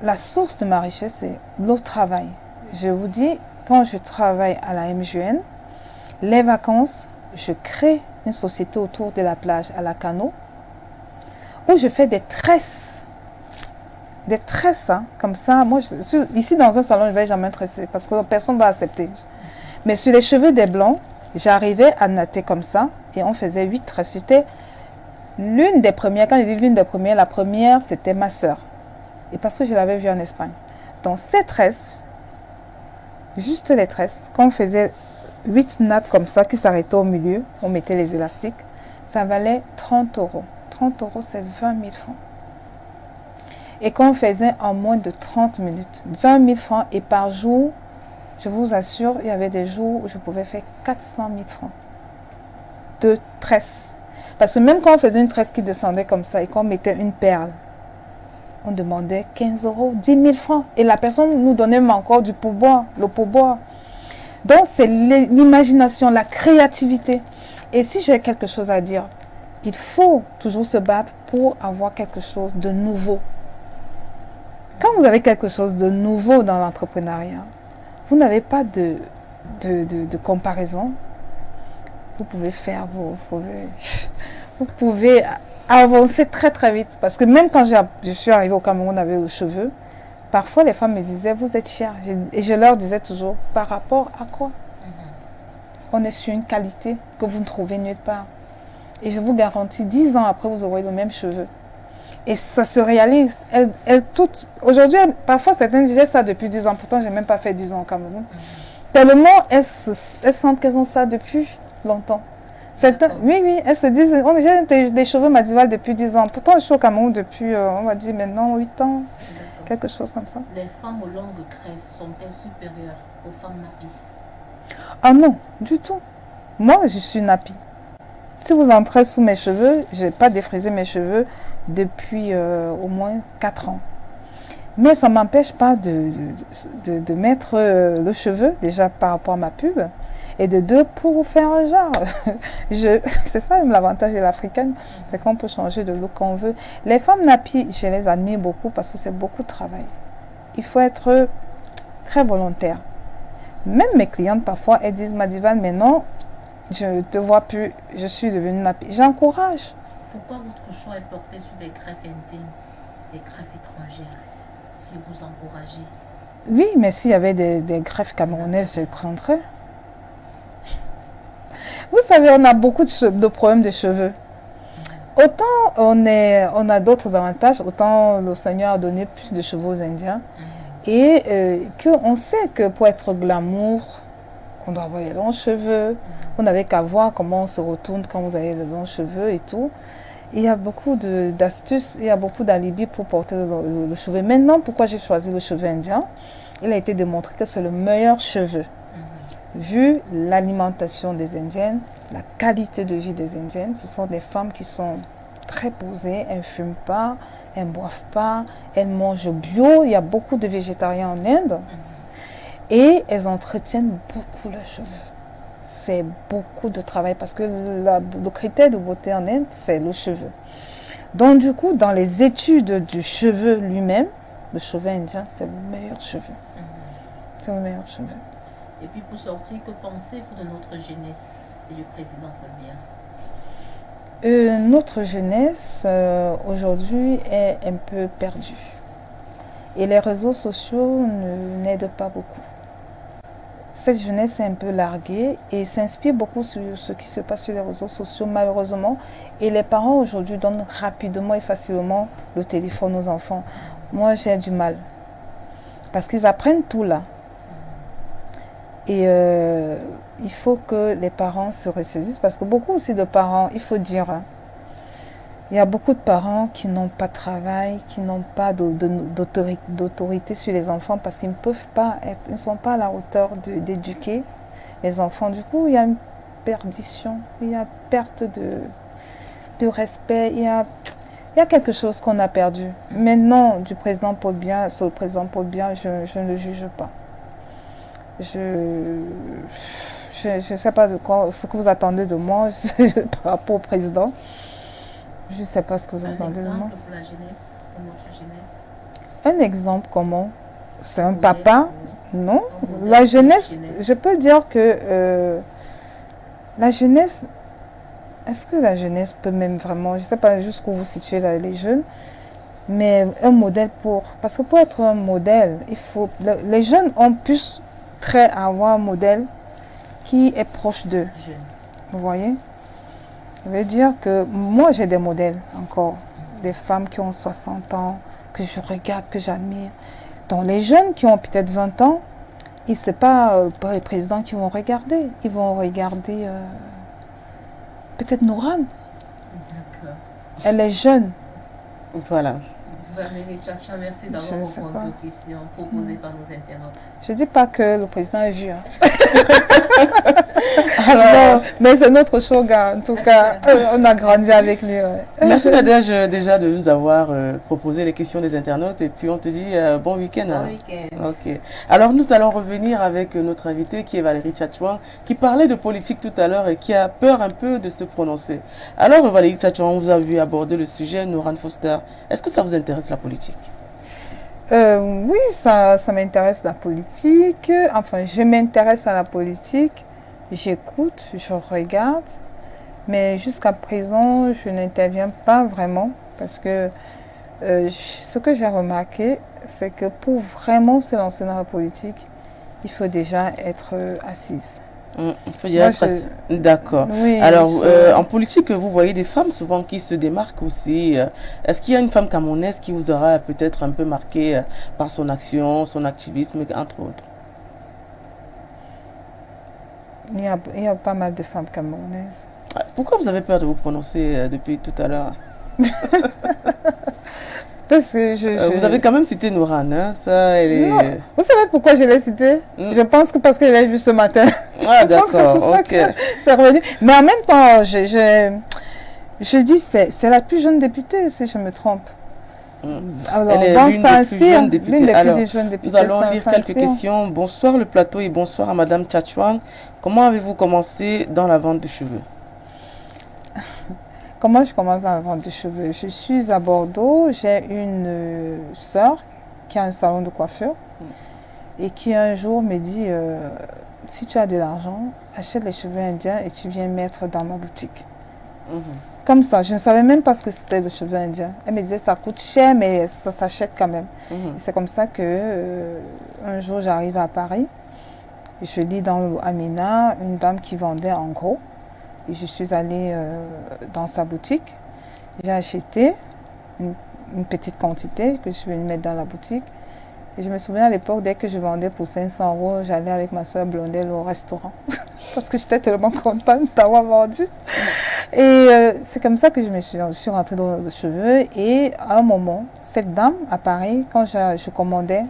la source de ma richesse, c'est le travail. Je vous dis, quand je travaille à la MGN, les vacances, je crée une société autour de la plage à la Cano, où je fais des tresses. Des tresses, hein, comme ça. Moi, ici dans un salon, je ne vais jamais tresser parce que personne ne va accepter. Mais sur les cheveux des blancs, j'arrivais à natter comme ça et on faisait 8 tresses. C'était l'une des premières, quand je dis l'une des premières, la première, c'était ma sœur. Et parce que je l'avais vue en Espagne. Donc ces tresses, juste les tresses, quand on faisait 8 nattes comme ça qui s'arrêtaient au milieu, on mettait les élastiques, ça valait 30 euros. 30 euros, c'est 20 000 francs. Et qu'on faisait en moins de 30 minutes. 20 000 francs et par jour, Je vous assure, il y avait des jours où je pouvais faire 400 000 francs de tresse. Parce que même quand on faisait une tresse qui descendait comme ça et qu'on mettait une perle, on demandait 15 euros, 10 000 francs. Et la personne nous donnait même encore du pourboire, le pourboire. Donc, c'est l'imagination, la créativité. Et si j'ai quelque chose à dire, il faut toujours se battre pour avoir quelque chose de nouveau. Quand vous avez quelque chose de nouveau dans l'entrepreneuriat, vous n'avez pas de comparaison. Vous pouvez faire, vous pouvez avancer très très vite. Parce que même quand je suis arrivée au Cameroun avec les cheveux, parfois les femmes me disaient, vous êtes chère. Et je leur disais toujours, par rapport à quoi? On est sur une qualité que vous ne trouvez nulle part. Et je vous garantis, 10 ans après, vous aurez les mêmes cheveux. Et ça se réalise. Aujourd'hui, parfois certaines disaient ça depuis 10 ans. Pourtant, je n'ai même pas fait 10 ans au Cameroun. Tellement elles sentent qu'elles ont ça depuis longtemps. Oui, elles se disent, oh, j'ai des cheveux Madival depuis 10 ans. Pourtant, je suis au Cameroun depuis, on va dire maintenant, 8 ans. Quelque chose comme ça. Les femmes aux longues crêpes sont-elles supérieures aux femmes nappies? Ah non, du tout. Moi, je suis nappie. Si vous entrez sous mes cheveux, je n'ai pas défrisé mes cheveux depuis au moins 4 ans. Mais ça ne m'empêche pas de mettre le cheveu, déjà par rapport à ma pub, et de deux, pour faire un genre. C'est ça même l'avantage de l'africaine, c'est qu'on peut changer de look quand on veut. Les femmes nappies, je les admire beaucoup parce que c'est beaucoup de travail. Il faut être très volontaire. Même mes clientes, parfois, elles disent, Madival, mais non, je ne te vois plus, je suis devenue nappie. J'encourage. Pourquoi votre choix est porté sur des greffes indiennes, des greffes étrangères, si vous encouragez? Oui, mais s'il y avait des greffes camerounaises, je les prendrais. Vous savez, on a beaucoup de problèmes de cheveux. Autant on a d'autres avantages, autant le Seigneur a donné plus de cheveux aux Indiens. Et qu'on sait que pour être glamour, qu'on doit avoir les longs cheveux. Vous n'avez qu'à voir comment on se retourne quand vous avez les longs cheveux et tout. Il y a beaucoup d'astuces, il y a beaucoup d'alibis pour porter le cheveu. Maintenant, pourquoi j'ai choisi le cheveu indien? Il a été démontré que c'est le meilleur cheveu. Vu l'alimentation des Indiennes, la qualité de vie des Indiennes, ce sont des femmes qui sont très posées, elles ne fument pas, elles ne boivent pas, elles mangent bio. Il y a beaucoup de végétariens en Inde. Et elles entretiennent beaucoup leurs cheveux. C'est beaucoup de travail parce que le critère de beauté en Inde, c'est le cheveu. Donc du coup, dans les études du cheveu lui-même, le cheveu indien, c'est le meilleur cheveu. C'est le meilleur cheveu. Et puis pour sortir, que pensez-vous de notre jeunesse et du président Paul Biya? Notre jeunesse, aujourd'hui, est un peu perdue. Et les réseaux sociaux n'aident pas beaucoup. Cette jeunesse est un peu larguée et s'inspire beaucoup sur ce qui se passe sur les réseaux sociaux, malheureusement. Et les parents aujourd'hui donnent rapidement et facilement le téléphone aux enfants. Moi, j'ai du mal. Parce qu'ils apprennent tout là. Et il faut que les parents se ressaisissent. Parce que beaucoup aussi de parents, il faut dire, hein, il y a beaucoup de parents qui n'ont pas de travail, qui n'ont pas d'autorité sur les enfants parce qu'ils ne peuvent pas ils ne sont pas à la hauteur d'éduquer les enfants. Du coup, il y a une perdition, il y a perte de respect, il y a quelque chose qu'on a perdu. Maintenant, du président Paul Biya, sur le président Paul Biya, je ne le juge pas. Je ne sais pas ce que vous attendez de moi par rapport au président. Je ne sais pas ce que vous entendez de moi. Un exemple pour la jeunesse, pour notre jeunesse. Un exemple comment? C'est un papa? Non. La jeunesse, je peux dire que la jeunesse, est-ce que la jeunesse peut même vraiment, je ne sais pas jusqu'où vous situez là, les jeunes, mais un modèle parce que pour être un modèle, les jeunes ont plus trait à avoir un modèle qui est proche d'eux. Vous voyez? Je veux dire que moi, j'ai des modèles encore, des femmes qui ont 60 ans, que je regarde, que j'admire. Donc les jeunes qui ont peut-être 20 ans, ce n'est pas les présidents qui vont regarder. Ils vont regarder peut-être Nourane. D'accord. Elle est jeune. Voilà. Valérie Tchatcha, merci d'avoir répondu aux questions proposées par nos internautes. Je ne dis pas que le président est vieux. Alors, non, mais c'est notre slogan. En tout cas, on a grandi avec lui. Ouais. Merci Nadège déjà de nous avoir proposé les questions des internautes et puis on te dit bon week-end. Bon week-end. Ok. Alors nous allons revenir avec notre invité qui est Valérie Tchatchouan qui parlait de politique tout à l'heure et qui a peur un peu de se prononcer. Alors Valérie Tchatchouan, on vous a vu aborder le sujet, Noran Foster. Est-ce que ça vous intéresse la politique? Oui, ça m'intéresse la politique. Enfin, je m'intéresse à la politique. J'écoute, je regarde. Mais jusqu'à présent, je n'interviens pas vraiment parce que ce que j'ai remarqué, c'est que pour vraiment se lancer dans la politique, il faut déjà être assise. Il faut dire d'accord. Oui, alors, en politique, vous voyez des femmes souvent qui se démarquent aussi. Est-ce qu'il y a une femme camerounaise qui vous aura peut-être un peu marqué par son action, son activisme, entre autres? Il y a pas mal de femmes camerounaises. Pourquoi vous avez peur de vous prononcer depuis tout à l'heure? Parce que vous avez quand même cité Noran, hein? Ça, elle est... Non. Vous savez pourquoi je l'ai cité? Je pense que parce que je l'ai vu ce matin. Ah d'accord, c'est pour ça que c'est revenu. Mais en même temps, je dis c'est la plus jeune députée, si je me trompe. Alors, elle est l'une des plus jeunes députées. Alors, nous allons lire quelques questions. Bonsoir le plateau et bonsoir à Madame Tchatchouan. Comment avez-vous commencé dans la vente de cheveux? Comment je commence dans la vente de cheveux? Je suis à Bordeaux. J'ai une sœur qui a un salon de coiffure et qui un jour me dit si tu as de l'argent, achète les cheveux indiens et tu viens mettre dans ma boutique. Comme ça, je ne savais même pas ce que c'était le cheveu indien. Elle me disait ça coûte cher mais ça s'achète quand même. C'est comme ça que un jour j'arrive à Paris et je lis dans Amina une dame qui vendait en gros. Et je suis allée dans sa boutique. J'ai acheté une petite quantité que je suis venue mettre dans la boutique. Et je me souviens à l'époque, dès que je vendais pour 500 €, j'allais avec ma soeur Blondelle au restaurant. Parce que j'étais tellement contente d'avoir vendu. Et c'est comme ça que je suis rentrée dans le cheveu. Et à un moment, cette dame à Paris, quand je commandais,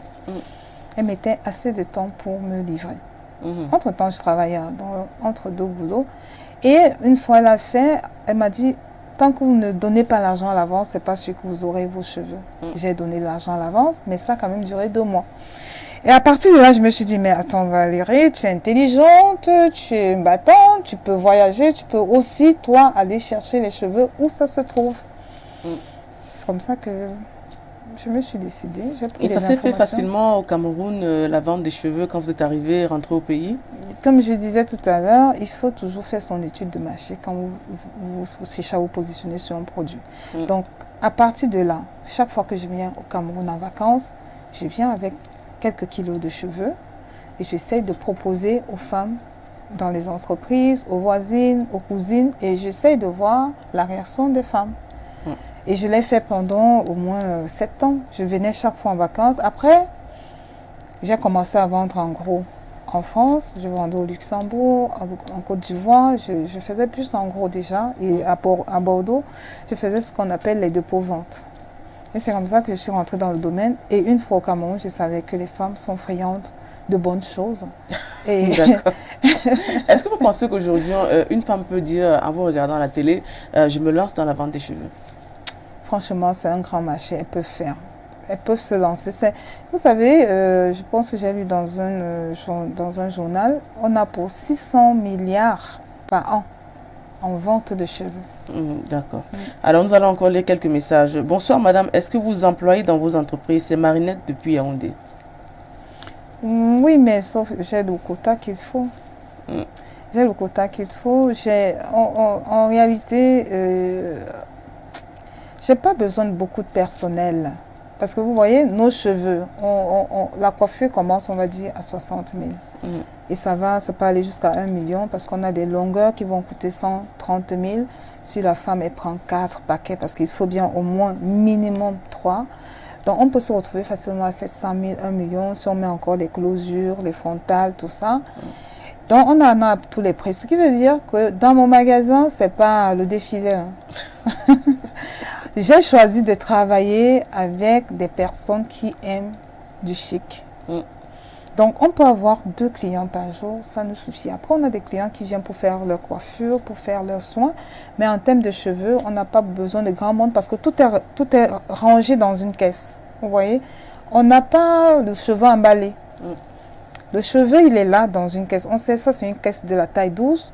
elle mettait assez de temps pour me livrer. Entre-temps, je travaillais entre deux boulots. Et une fois elle a fait, elle m'a dit, tant que vous ne donnez pas l'argent à l'avance, c'est pas sûr que vous aurez vos cheveux. J'ai donné l'argent à l'avance, mais ça a quand même duré 2 mois. Et à partir de là, je me suis dit, mais attends Valérie, tu es intelligente, tu es battante, tu peux voyager, tu peux aussi, toi, aller chercher les cheveux où ça se trouve. C'est comme ça que je me suis décidée. Et ça s'est fait facilement au Cameroun, la vente des cheveux, quand vous êtes arrivé, rentré au pays? Comme je disais tout à l'heure, il faut toujours faire son étude de marché quand vous cherchez à vous positionner sur un produit. Donc, à partir de là, chaque fois que je viens au Cameroun en vacances, je viens avec quelques kilos de cheveux et j'essaie de proposer aux femmes dans les entreprises, aux voisines, aux cousines, et j'essaie de voir la réaction des femmes. Et je l'ai fait pendant au moins 7 ans. Je venais chaque fois en vacances. Après, j'ai commencé à vendre en gros en France. Je vendais au Luxembourg, en Côte d'Ivoire. Je faisais plus en gros déjà. Et à Bordeaux, je faisais ce qu'on appelle les dépôts-ventes. Et c'est comme ça que je suis rentrée dans le domaine. Et une fois au Cameroun, je savais que les femmes sont friandes de bonnes choses. Et d'accord. Est-ce que vous pensez qu'aujourd'hui, une femme peut dire, en vous regardant à la télé, je me lance dans la vente des cheveux? Franchement, c'est un grand marché. Elles peuvent faire. Elles peuvent se lancer. Vous savez, je pense que j'ai lu dans un journal, on a pour 600 milliards par an en vente de cheveux. D'accord. Alors, nous allons encore lire quelques messages. Bonsoir, madame. Est-ce que vous employez dans vos entreprises? C'est Marinette depuis Yaoundé. Oui, mais sauf j'ai le quota qu'il faut. J'ai le quota qu'il faut. En réalité, j'ai pas besoin de beaucoup de personnel. Parce que vous voyez, nos cheveux, la coiffure commence, on va dire, à 60 000. Et ça peut aller jusqu'à 1 million parce qu'on a des longueurs qui vont coûter 130 000. Si la femme, elle prend 4 paquets, parce qu'il faut bien au moins minimum 3. Donc, on peut se retrouver facilement à 700 000, 1 million, si on met encore les closures, les frontales, tout ça. Donc, on en a à tous les prix. Ce qui veut dire que dans mon magasin, c'est pas le défilé. J'ai choisi de travailler avec des personnes qui aiment du chic. Donc, on peut avoir 2 clients par jour, ça nous suffit. Après, on a des clients qui viennent pour faire leur coiffure, pour faire leurs soins. Mais en termes de cheveux, on n'a pas besoin de grand monde parce que tout est rangé dans une caisse. Vous voyez? On n'a pas le cheveu emballé. Le cheveu, il est là dans une caisse. On sait ça, c'est une caisse de la taille 12.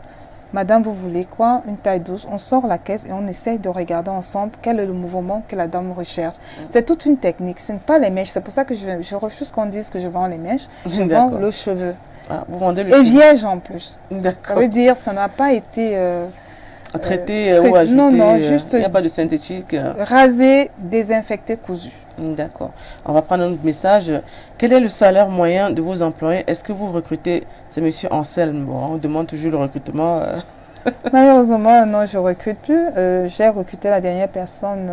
Madame, vous voulez quoi? Une taille 12. On sort la caisse et on essaye de regarder ensemble quel est le mouvement que la dame recherche. C'est toute une technique. Ce n'est pas les mèches. C'est pour ça que je refuse qu'on dise que je vends les mèches. Je vends le cheveu. Ah, vous vendez le et cheveu. vierge en plus. D'accord. Ça veut dire que ça n'a pas été... traité ou ajouté. Non, juste... Il n'y a pas de synthétique. Rasé, désinfecté, cousu. D'accord. On va prendre un autre message. Quel est le salaire moyen de vos employés? Est-ce que vous recrutez? C'est monsieur Anselme. Bon, on demande toujours le recrutement. Malheureusement, non, je ne recrute plus. J'ai recruté la dernière personne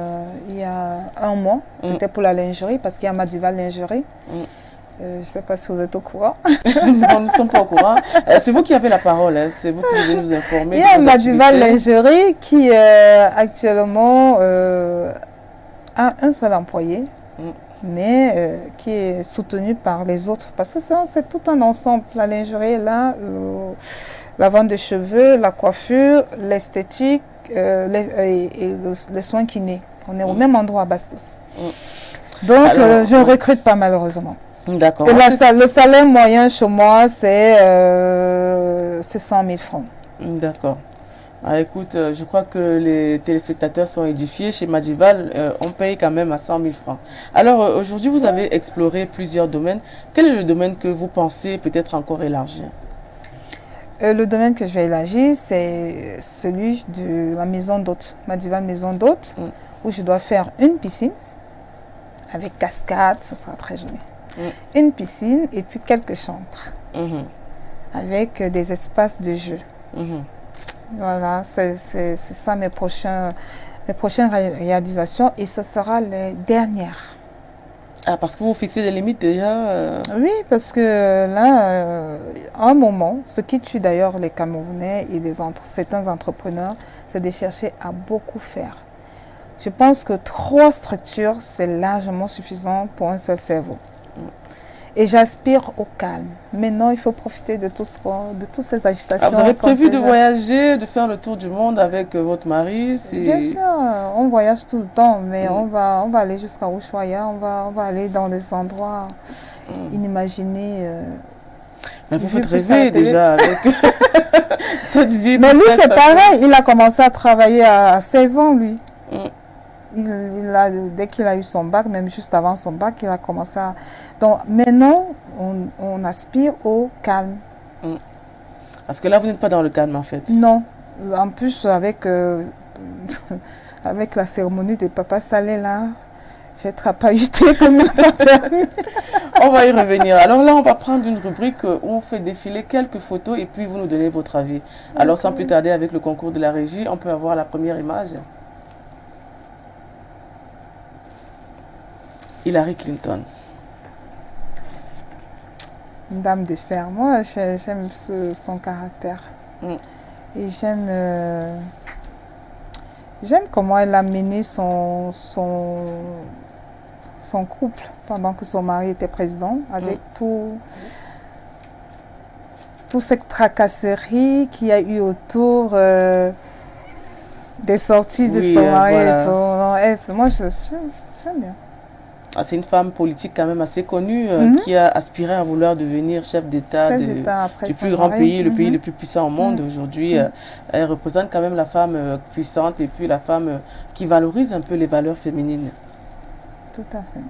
il y a 1 mois. C'était pour la lingerie parce qu'il y a Madival Lingerie. Je ne sais pas si vous êtes au courant. Non, nous ne sommes pas au courant. C'est vous qui avez la parole. Hein. C'est vous qui devez nous informer. Il y a Madival Lingerie qui actuellement a un seul employé. Mais qui est soutenu par les autres. Parce que c'est tout un ensemble. La lingerie, là, la vente de cheveux, la coiffure, l'esthétique les soins kinés. On est au même endroit à Bastos. Donc, alors, je ne recrute pas malheureusement. D'accord. Le salaire moyen chez moi, c'est 100 000 francs. D'accord. Ah, écoute, je crois que les téléspectateurs sont édifiés. Chez Madival, on paye quand même à 100 000 francs. Alors, aujourd'hui, vous avez exploré plusieurs domaines. Quel est le domaine que vous pensez peut-être encore élargir? Le domaine que je vais élargir, c'est celui de la maison d'hôte, Madival Maison d'hôte, où je dois faire une piscine avec cascade, ça sera très joli. Une piscine et puis quelques chambres avec des espaces de jeu. Voilà, c'est ça mes prochaines réalisations et ce sera les dernières. Ah, parce que vous fixez des limites déjà Oui, parce que là, à un moment, ce qui tue d'ailleurs les Camerounais et certains entrepreneurs, c'est de chercher à beaucoup faire. Je pense que 3 structures, c'est largement suffisant pour un seul cerveau. Et j'aspire au calme. Maintenant, il faut profiter de toutes ces agitations. Ah, vous avez prévu de voyager, de faire le tour du monde avec votre mari? Bien sûr, on voyage tout le temps, mais on va aller jusqu'à Ushuaïa, on va aller dans des endroits inimaginés. Mais vous faites rêver déjà avec cette vie. Mais lui, c'est pareil, il a commencé à travailler à 16 ans, lui. Dès qu'il a eu son bac, même juste avant son bac, il a commencé à... Donc maintenant, on aspire au calme. Parce que là, vous n'êtes pas dans le calme en fait. Non. En plus, avec la cérémonie des papas salés là, j'ai trapahuté comme On va y revenir. Alors là, on va prendre une rubrique où on fait défiler quelques photos et puis vous nous donnez votre avis. Alors sans plus tarder, avec le concours de la régie, on peut avoir la première image. Hillary Clinton. Une dame de fer. Moi, j'aime son caractère. Et j'aime comment elle a mené son couple pendant que son mari était président, avec toute cette tracasserie qu'il y a eu autour des sorties de son mari. Voilà. Moi, j'aime bien. C'est une femme politique quand même assez connue qui a aspiré à vouloir devenir chef d'État du plus grand pays, le pays le plus puissant au monde. Aujourd'hui, elle représente quand même la femme puissante et puis la femme qui valorise un peu les valeurs féminines. Tout à fait.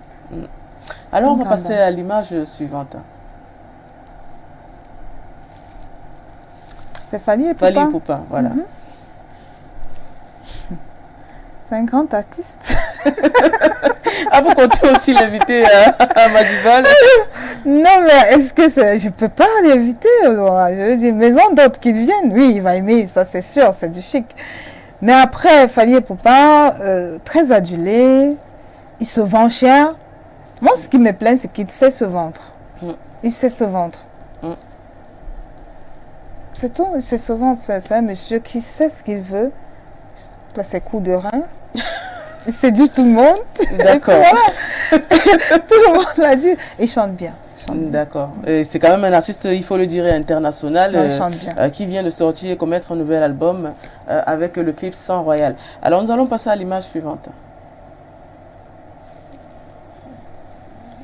Alors, on va passer à l'image suivante. C'est Fally Ipupa. Fally Ipupa, voilà. C'est un grand artiste. Ah, vous comptez aussi l'inviter à Madival? Non, mais est-ce que je ne peux pas l'inviter? Je veux dire, maison d'autres qui viennent. Oui, il va aimer, ça c'est sûr, c'est du chic. Mais après, Fally Ipupa, très adulé, il se vend cher. Moi, ce qui me plaît, c'est qu'il sait se vendre. Il sait se vendre. C'est tout, il sait se vendre. C'est un monsieur qui sait ce qu'il veut. Là, ses coups de rein. Il séduit tout le monde. D'accord. Voilà. Tout le monde l'a dit. Il chante bien. D'accord. C'est quand même un artiste, il faut le dire, international, Non, il chante bien. qui vient de sortir et commettre un nouvel album avec le clip Sang Royal. Alors nous allons passer à l'image suivante.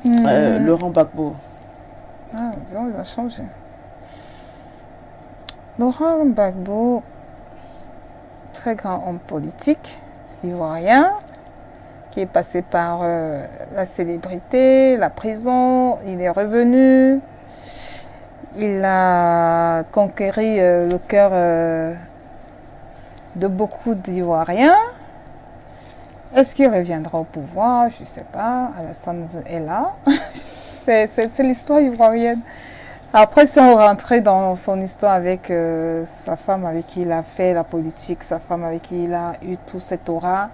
Laurent Gbagbo. Ah, disons, il a changé. Laurent Gbagbo, très grand homme politique, ivoirien, qui est passé par la célébrité, la prison, il est revenu, il a conquéri le cœur de beaucoup d'Ivoiriens. Est-ce qu'il reviendra au pouvoir? Je ne sais pas. Alassane est là. C'est l'histoire ivoirienne. Après, si on rentrait dans son histoire avec sa femme avec qui il a fait la politique, sa femme avec qui il a eu tout cet aura,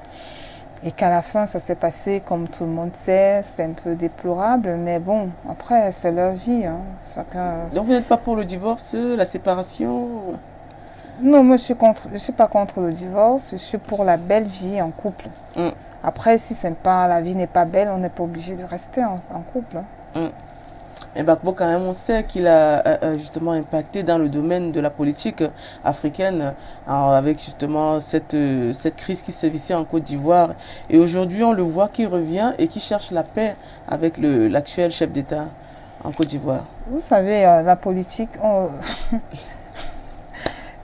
et qu'à la fin, ça s'est passé comme tout le monde sait, c'est un peu déplorable, mais bon, après, c'est leur vie. Hein. Chacun... Donc vous n'êtes pas pour le divorce, la séparation? Non, moi, je suis pas contre le divorce, je suis pour la belle vie en couple. Après, si c'est pas, la vie n'est pas belle, on n'est pas obligé de rester en couple. Et Gbagbo, quand même, on sait qu'il a justement impacté dans le domaine de la politique africaine avec justement cette crise qui sévissait en Côte d'Ivoire. Et aujourd'hui, on le voit qui revient et qui cherche la paix avec l'actuel chef d'État en Côte d'Ivoire. Vous savez, la politique, on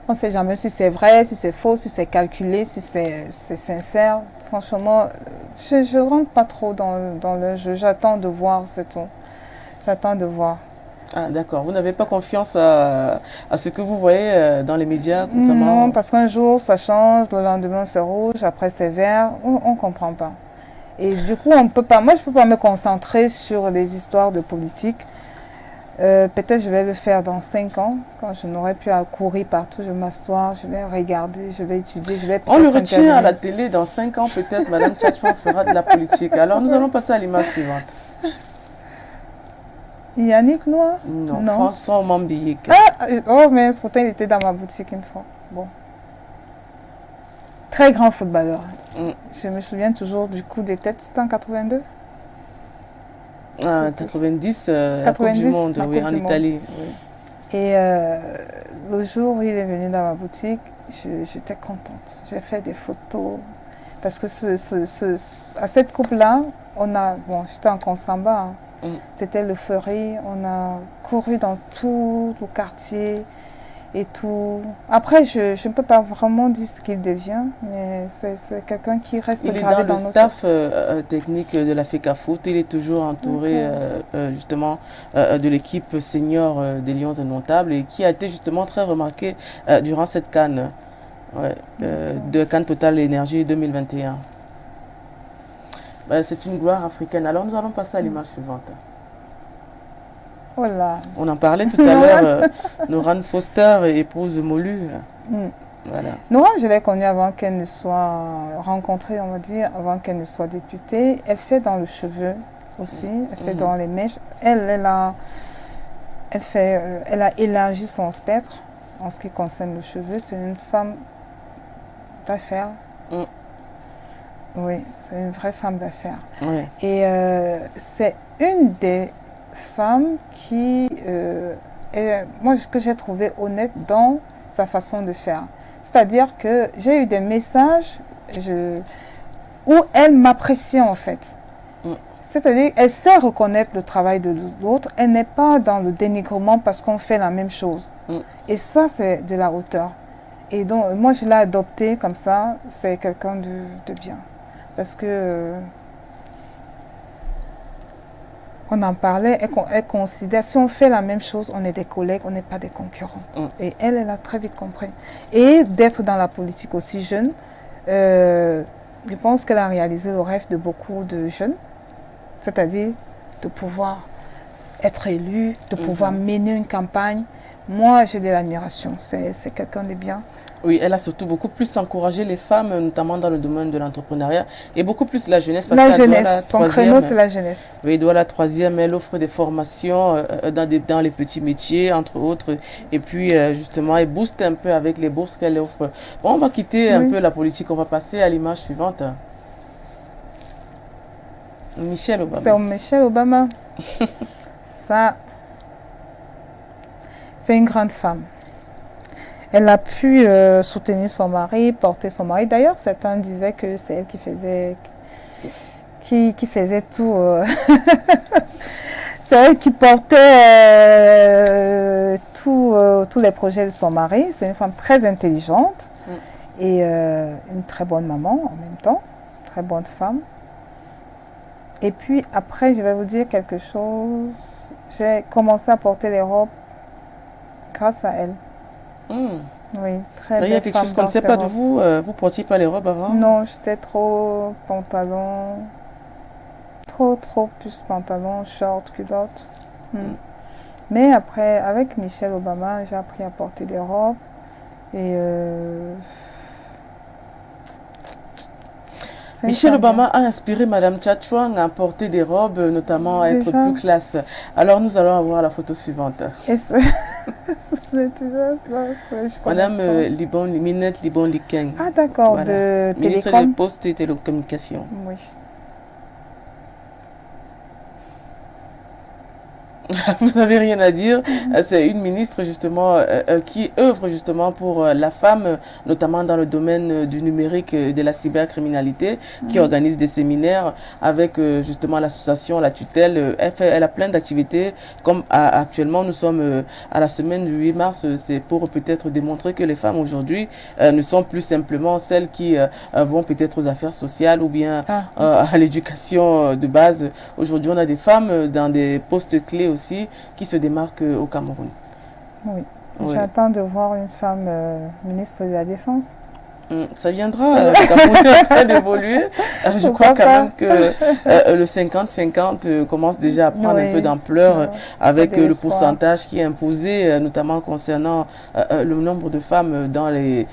ne sait jamais si c'est vrai, si c'est faux, si c'est calculé, si c'est sincère. Franchement, je ne rentre pas trop dans le jeu. J'attends de voir, c'est tout. J'attends de voir. Ah, d'accord. Vous n'avez pas confiance à ce que vous voyez dans les médias notamment? Non, parce qu'un jour, ça change, le lendemain, c'est rouge, après, c'est vert. On ne comprend pas. Et du coup, on peut pas. Moi, je ne peux pas me concentrer sur les histoires de politique. Peut-être je vais le faire dans 5 ans, quand je n'aurai plus à courir partout, je vais m'asseoir, je vais regarder, je vais étudier, je vais... On le retient à la télé, dans 5 ans peut-être, Madame Tchatchoua fera de la politique. Alors nous allons passer à l'image suivante. Yannick Noah? Non, François Mambiyek. Ah, oh mais pourtant il était dans ma boutique une fois. Bon. Très grand footballeur. Je me souviens toujours du coup des têtes, c'était en 82? 90, la Coupe du Monde, oui, en Italie. Oui. Et le jour où il est venu dans ma boutique, j'étais contente. J'ai fait des photos. Parce que à cette coupe-là, j'étais en Consamba. C'était l'euphorie. On a couru dans tout le quartier et tout. Après, je ne peux pas vraiment dire ce qu'il devient, mais c'est quelqu'un qui reste gravé dans notre... Il est dans le staff technique de la FECAFOOT. Il est toujours entouré justement de l'équipe senior des Lions Indomptables et qui a été justement très remarqué durant cette CAN, de CAN Total Énergie 2021. C'est une gloire africaine. Alors nous allons passer à l'image suivante. Voilà. On en parlait tout à l'heure. Noran Foster, épouse Molu. Voilà. Noran, je l'ai connue avant qu'elle ne soit rencontrée, on va dire, avant qu'elle ne soit députée. Elle fait dans le cheveu aussi, elle fait dans les mèches. Elle a élargi son spectre en ce qui concerne le cheveu. C'est une femme d'affaires. Oui, c'est une vraie femme d'affaires. Et c'est une des femmes qui que j'ai trouvé honnête dans sa façon de faire. C'est-à-dire que j'ai eu des messages où elle m'appréciait en fait. C'est-à-dire qu'elle sait reconnaître le travail de l'autre. Elle n'est pas dans le dénigrement parce qu'on fait la même chose. Et ça, c'est de la hauteur. Et donc, moi, je l'ai adoptée comme ça. C'est quelqu'un de bien. Parce que on en parlait, elle considère, si on fait la même chose, on est des collègues, on n'est pas des concurrents. Et elle a très vite compris. Et d'être dans la politique aussi jeune, je pense qu'elle a réalisé le rêve de beaucoup de jeunes, c'est-à-dire de pouvoir être élu, de pouvoir mener une campagne. Moi, j'ai de l'admiration, c'est quelqu'un de bien. Oui, elle a surtout beaucoup plus encouragé les femmes, notamment dans le domaine de l'entrepreneuriat, et beaucoup plus la jeunesse. Parce la jeunesse, son créneau, c'est la jeunesse. Oui, doit la troisième, elle offre des formations dans les petits métiers, entre autres, et puis justement, elle booste un peu avec les bourses qu'elle offre. Bon, on va quitter un peu la politique, on va passer à l'image suivante. Michelle Obama. C'est Michelle Obama. Ça, c'est une grande femme. Elle a pu soutenir son mari, porter son mari. D'ailleurs, certains disaient que c'est elle qui faisait tout. C'est elle qui portait tous les projets de son mari. C'est une femme très intelligente et une très bonne maman en même temps, très bonne femme. Et puis après, je vais vous dire quelque chose. J'ai commencé à porter les robes grâce à elle. Oui, très belle. Il y a quelque chose qu'on ne sait pas de vous. Vous portiez pas les robes avant? Non, j'étais trop pantalon. Trop plus pantalon, short, culotte. Mais après, avec Michelle Obama, j'ai appris à porter des robes. Et Michelle Obama a inspiré Madame Tchatchouang à porter des robes, notamment à être plus classe. Alors nous allons avoir la photo suivante. Madame Minette Libon Likeng. Ah d'accord, voilà. De ministre Télécom. des Postes et Télécommunications. Oui. Vous n'avez rien à dire. C'est une ministre justement qui œuvre justement pour la femme, notamment dans le domaine du numérique et de la cybercriminalité, qui organise des séminaires avec justement l'association La Tutelle. Elle a plein d'activités. Comme actuellement nous sommes à la semaine du 8 mars, c'est pour peut-être démontrer que les femmes aujourd'hui ne sont plus simplement celles qui vont peut-être aux affaires sociales ou bien à l'éducation de base. Aujourd'hui, on a des femmes dans des postes clés aussi qui se démarquent au Cameroun. Oui. J'attends de voir une femme ministre de la Défense. Ça viendra, le Cameroun est en train d'évoluer. Je crois quand même que le 50-50 commence déjà à prendre un peu d'ampleur avec le pourcentage qui est imposé, notamment concernant le nombre de femmes dans les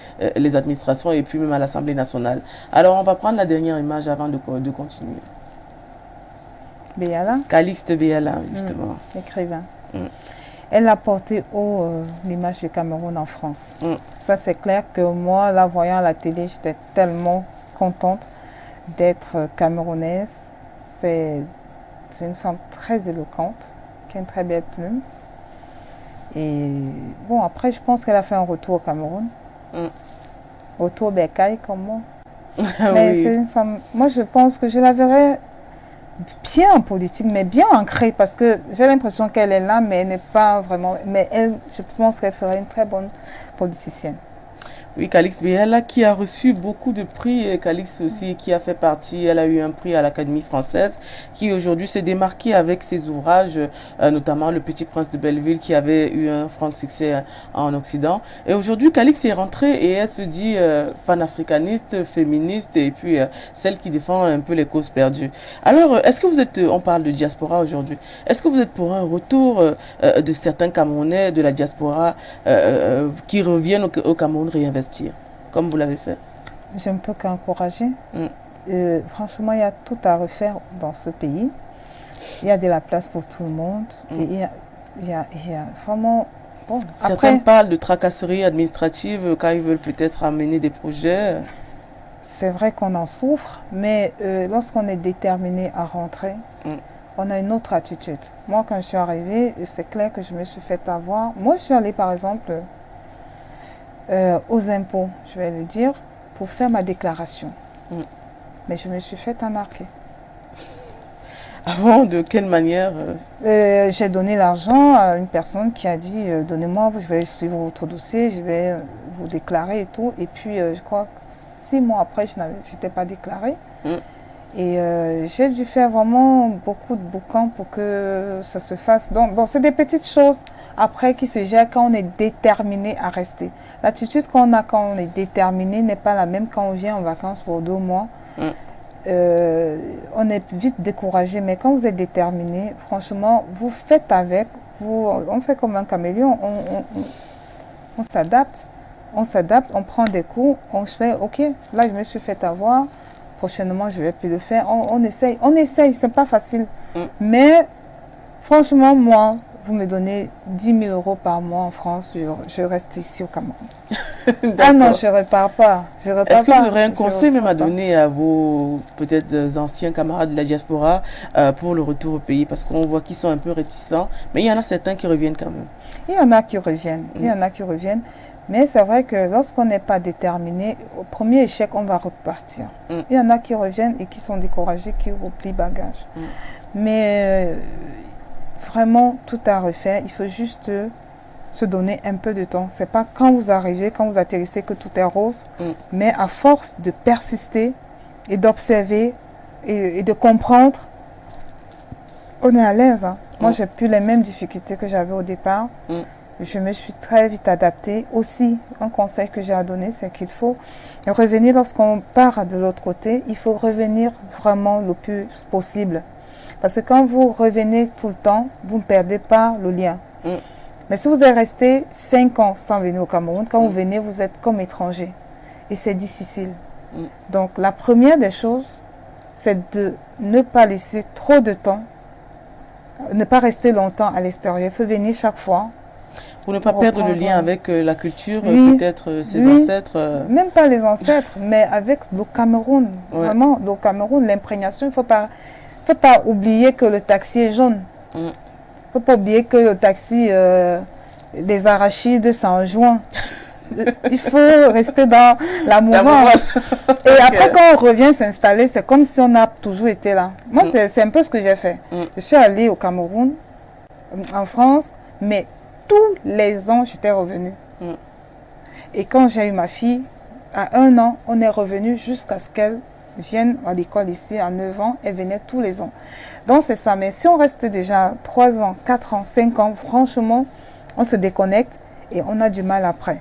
administrations et puis même à l'Assemblée nationale. Alors, on va prendre la dernière image avant de continuer. Béala. Calixte Béala, justement. Écrivain. Elle a porté haut l'image du Cameroun en France. Ça, c'est clair que moi, la voyant à la télé, j'étais tellement contente d'être camerounaise. C'est une femme très éloquente, qui a une très belle plume. Et bon, après, je pense qu'elle a fait un retour au Cameroun. Retour Bécaye, comme moi. Mais c'est une femme... Moi, je pense que je la verrais bien en politique, mais bien ancrée, parce que j'ai l'impression qu'elle est là, mais elle n'est pas vraiment... Mais elle, je pense qu'elle ferait une très bonne politicienne. Oui, Calixte Béala qui a reçu beaucoup de prix, et Calixte aussi qui a fait partie, elle a eu un prix à l'Académie française, qui aujourd'hui s'est démarquée avec ses ouvrages, notamment Le Petit Prince de Belleville qui avait eu un franc succès en Occident. Et aujourd'hui, Calixte est rentrée et elle se dit panafricaniste, féministe et puis celle qui défend un peu les causes perdues. Alors, est-ce que vous êtes, on parle de diaspora aujourd'hui, est-ce que vous êtes pour un retour de certains Camerounais de la diaspora qui reviennent au Cameroun réinvestir comme vous l'avez fait? Je ne peux qu'encourager. Franchement, il y a tout à refaire dans ce pays. Il y a de la place pour tout le monde. Et il y a vraiment... Bon, certains parlent de tracasseries administratives quand ils veulent peut-être amener des projets. C'est vrai qu'on en souffre, mais lorsqu'on est déterminé à rentrer, on a une autre attitude. Moi, quand je suis arrivée, c'est clair que je me suis fait avoir. Moi, je suis allée, par exemple... aux impôts, je vais le dire, pour faire ma déclaration. Mais je me suis fait arnaquer. Avant, de quelle manière j'ai donné l'argent à une personne qui a dit donnez-moi, je vais suivre votre dossier, je vais vous déclarer et tout. Et puis, je crois que 6 mois après, je n'étais pas déclarée. Et j'ai dû faire vraiment beaucoup de bouquins pour que ça se fasse. Donc, bon, c'est des petites choses après qui se gèrent quand on est déterminé à rester. L'attitude qu'on a quand on est déterminé n'est pas la même quand on vient en vacances pour 2 mois. On est vite découragé, mais quand vous êtes déterminé, franchement, vous faites avec. On fait comme un caméléon, on s'adapte. On s'adapte, on prend des coups, on sait, ok, là je me suis fait avoir. Prochainement, je ne vais plus le faire. On essaye, c'est pas facile. Mais franchement, moi, vous me donnez 10 000 euros par mois en France, je reste ici au Cameroun. Ah non, je ne repars pas. Est-ce que vous aurez un conseil même à donner à vos peut-être anciens camarades de la diaspora pour le retour au pays? Parce qu'on voit qu'ils sont un peu réticents, mais il y en a certains qui reviennent quand même. Il y en a qui reviennent, il y en a qui reviennent. Mais c'est vrai que lorsqu'on n'est pas déterminé, au premier échec, on va repartir. Il y en a qui reviennent et qui sont découragés, qui replient bagage. Mais vraiment, tout à refaire. Il faut juste se donner un peu de temps. C'est pas quand vous arrivez, quand vous atterrissez que tout est rose. Mais à force de persister et d'observer et de comprendre, on est à l'aise. Hein. Moi, j'ai plus les mêmes difficultés que j'avais au départ. Je me suis très vite adaptée. Aussi, un conseil que j'ai à donner, c'est qu'il faut revenir lorsqu'on part de l'autre côté. Il faut revenir vraiment le plus possible. Parce que quand vous revenez tout le temps, vous ne perdez pas le lien. Mais si vous êtes resté 5 ans sans venir au Cameroun, quand vous venez, vous êtes comme étranger. Et c'est difficile. Donc, la première des choses, c'est de ne pas laisser trop de temps, ne pas rester longtemps à l'extérieur. Il faut venir chaque fois. Pour ne pas perdre le lien avec la culture, peut-être ses ancêtres. Même pas les ancêtres, mais avec le Cameroun. Vraiment, le Cameroun, l'imprégnation, il ne faut pas oublier que le taxi est jaune. Il ne faut pas oublier que le taxi, des arachides, c'est en juin. Il faut rester dans la mouvance. Et après, quand on revient s'installer, c'est comme si on a toujours été là. Moi, c'est un peu ce que j'ai fait. Je suis allée au Cameroun, en France, mais tous les ans, j'étais revenue. Et quand j'ai eu ma fille, à 1 an, on est revenu jusqu'à ce qu'elle vienne à l'école ici, à 9 ans. Elle venait tous les ans. Donc, c'est ça. Mais si on reste déjà 3 ans, 4 ans, 5 ans, franchement, on se déconnecte et on a du mal après.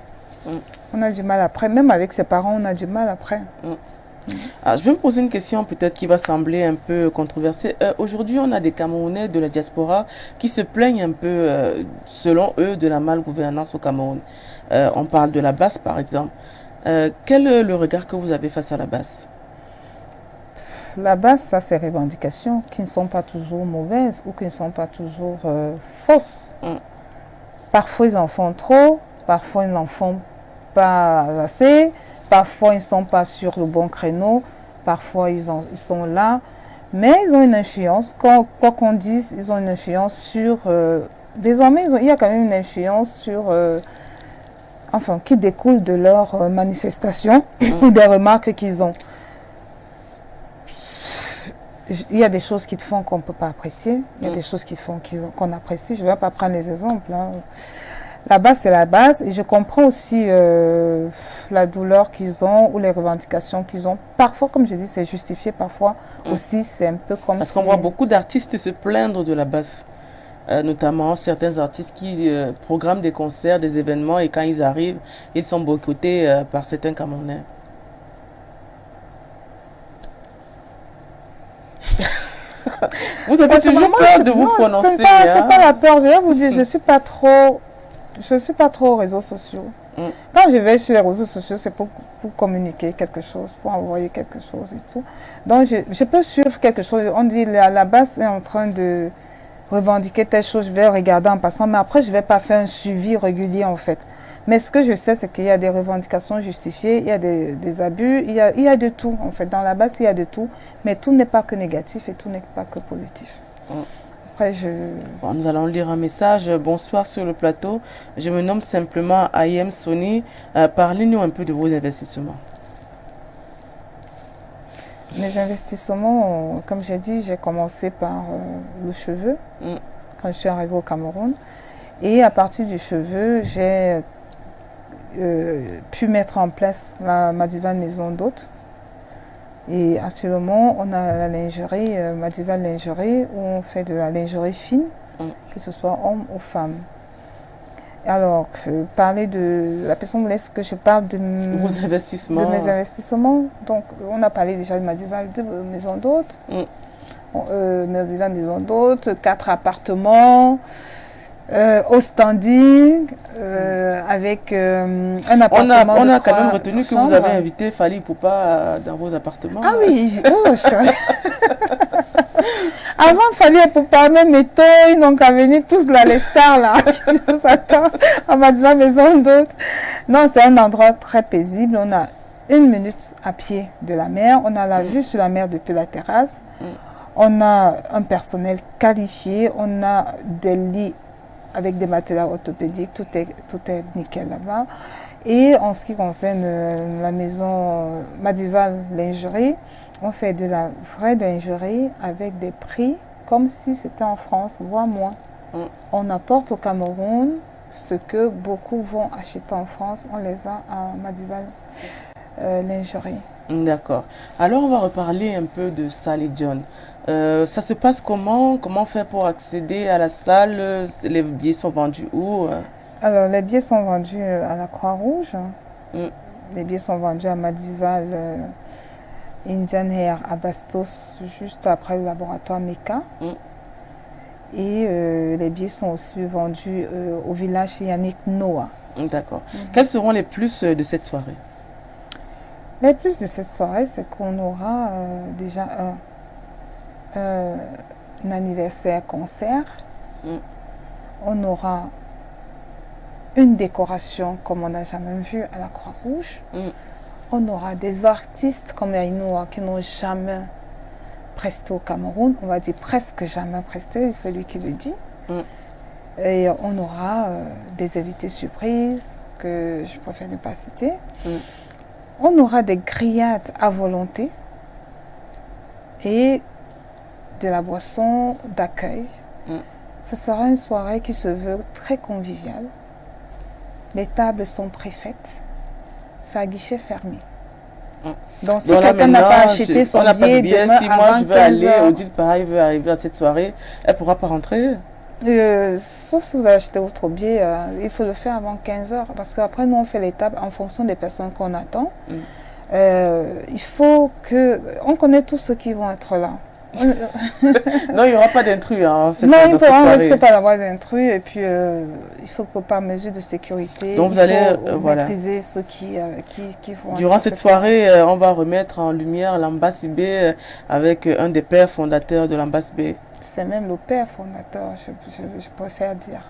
On a du mal après. Même avec ses parents, on a du mal après. Alors, je vais vous poser une question peut-être qui va sembler un peu controversée. Aujourd'hui, on a des Camerounais de la diaspora qui se plaignent un peu, selon eux, de la malgouvernance au Cameroun. On parle de la BAS, par exemple. Quel est le regard que vous avez face à la BAS? La BAS, ça, c'est revendications qui ne sont pas toujours mauvaises ou qui ne sont pas toujours fausses. Parfois, ils en font trop. Parfois, ils n'en font pas assez. Parfois, ils ne sont pas sur le bon créneau. Parfois, ils sont là. Mais ils ont une influence. Quoi qu'on dise, ils ont une influence sur... désormais, il y a quand même une influence sur... enfin, qui découle de leurs manifestations ou des remarques qu'ils ont. Il y a des choses qu'ils font qu'on ne peut pas apprécier. Il y a des choses qu'ils font qu'on apprécie. Je ne vais pas prendre les exemples. Hein. La base, c'est la base. Et je comprends aussi la douleur qu'ils ont ou les revendications qu'ils ont. Parfois, comme je dis, c'est justifié. Parfois aussi, c'est un peu comme Parce qu'on voit beaucoup d'artistes se plaindre de la base. Notamment certains artistes qui programment des concerts, des événements. Et quand ils arrivent, ils sont boycottés par certains Camerounais. Vous avez toujours peur de vous prononcer. C'est pas la peur. Je vais vous dire, je suis pas trop aux réseaux sociaux. Quand je vais sur les réseaux sociaux, c'est pour communiquer quelque chose, pour envoyer quelque chose et tout. Donc, je peux suivre quelque chose. On dit, la base est en train de revendiquer telle chose, je vais regarder en passant. Mais après, je ne vais pas faire un suivi régulier, en fait. Mais ce que je sais, c'est qu'il y a des revendications justifiées, il y a des abus, il y a de tout, en fait. Dans la base, il y a de tout. Mais tout n'est pas que négatif et tout n'est pas que positif. Après, Bon, nous allons lire un message. Bonsoir sur le plateau. Je me nomme simplement Ayem Sony. Parlez-nous un peu de vos investissements. Mes investissements, comme j'ai dit, j'ai commencé par le cheveu, quand je suis arrivée au Cameroun. Et à partir du cheveu, j'ai pu mettre en place la Madival Maison d'Hôtes. Et actuellement, on a la lingerie, Madival Lingerie, où on fait de la lingerie fine, que ce soit homme ou femme. Alors, parler de la personne laisse que je parle de vos investissements. De mes investissements. Donc, on a parlé déjà de Madival de Maison d'Hôtes. Madival Maison d'Hôtes, 4 appartements. Au standing, avec un appartement. On a quand même retenu que vous avez invité Fally Ipupa dans vos appartements. Ah oui, Avant, il fallait pour parler méthode, donc à venir tous là, les stars là, qui nous attendent à ma maison d'hôte. Non, c'est un endroit très paisible. On a 1 minute à pied de la mer. On a la vue sur la mer depuis la terrasse. On a un personnel qualifié. On a des lits avec des matelas orthopédiques. Tout est nickel là-bas. Et en ce qui concerne la maison Madival Lingerie, on fait de la vraie lingerie avec des prix comme si c'était en France, voire moins. On apporte au Cameroun ce que beaucoup vont acheter en France. On les a à Madival Lingerie. D'accord. Alors, on va reparler un peu de Sally John. Ça se passe comment? Comment faire pour accéder à la salle? Les billets sont vendus où? Alors, les billets sont vendus à la Croix-Rouge. Les billets sont vendus à Madival, Indian Hair, à Bastos, juste après le laboratoire MECA. Et les billets sont aussi vendus au village Yannick Noah. D'accord. Quels seront les plus de cette soirée? Les plus de cette soirée, c'est qu'on aura déjà un anniversaire concert. On aura une décoration comme on n'a jamais vu à la Croix-Rouge. On aura des artistes comme Aïnoa qui n'ont jamais presté au Cameroun. On va dire presque jamais presté, c'est lui qui le dit. Et on aura des invités surprises que je préfère ne pas citer. On aura des grillades à volonté et de la boisson d'accueil. Ce sera une soirée qui se veut très conviviale. Les tables sont préfaites. C'est à guichet fermé. Donc si quelqu'un n'a pas acheté son billet, si moi je veux aller, Odile pareil veut arriver à cette soirée, elle ne pourra pas rentrer? Sauf si vous avez acheté votre billet, il faut le faire avant 15h. Parce qu'après, nous, on fait les tables en fonction des personnes qu'on attend. Il faut que... On connaît tous ceux qui vont être là. Non, il n'y aura pas d'intrus. Hein, en fait, non, on ne risque pas d'avoir d'intrus. Et puis, il faut que par mesure de sécurité, donc, vous allez maîtriser ceux qui vont... Durant cette soirée, on va remettre en lumière l'Ambassy B avec un des pères fondateurs de l'Ambassy B. C'est même le père fondateur, je préfère dire.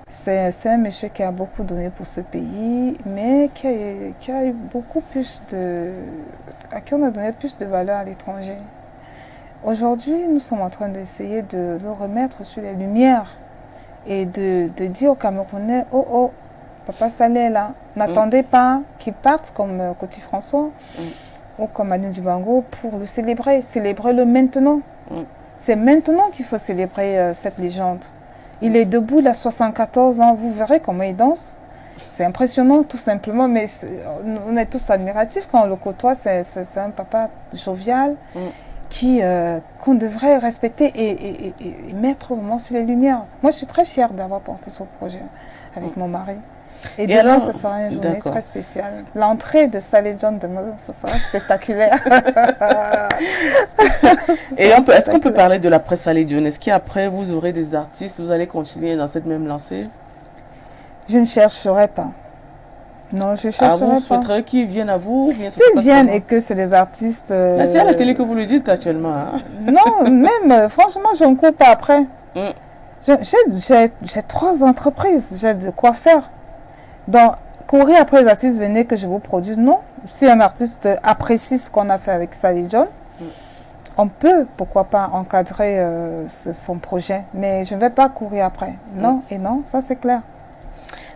C'est un monsieur qui a beaucoup donné pour ce pays, mais qui a eu beaucoup plus à qui on a donné plus de valeur à l'étranger. Aujourd'hui, nous sommes en train d'essayer de le remettre sur les lumières et de dire aux Camerounais, oh, Papa Salé est là. N'attendez pas qu'il parte comme Coty François ou comme Manu Dibango pour le célébrer. Célébrez-le maintenant. C'est maintenant qu'il faut célébrer cette légende. Il est debout, il a 74 ans, vous verrez comment il danse. C'est impressionnant tout simplement, mais on est tous admiratifs quand on le côtoie. C'est un papa jovial qu'on devrait respecter et mettre vraiment sur les lumières. Moi, je suis très fière d'avoir porté ce projet avec mon mari. Et demain, ce sera une journée très spéciale. L'entrée de Sally John demain, ce sera spectaculaire. Et est-ce qu'on peut parler de l'après Sally John? Est-ce qu'après, vous aurez des artistes, vous allez continuer dans cette même lancée? Je ne chercherai pas. Non, je ne chercherai pas. Vous souhaiterez qu'ils viviennent à vous? S'ils viennent et que c'est des artistes... C'est à la télé que vous le dites actuellement. Hein? Non, même, franchement, je ne cours pas après. J'ai 3 entreprises, j'ai de quoi faire. Donc, courir après les artistes, venez que je vous produise, non. Si un artiste apprécie ce qu'on a fait avec Sally John, on peut, pourquoi pas, encadrer son projet. Mais je ne vais pas courir après. Non, et non, ça c'est clair.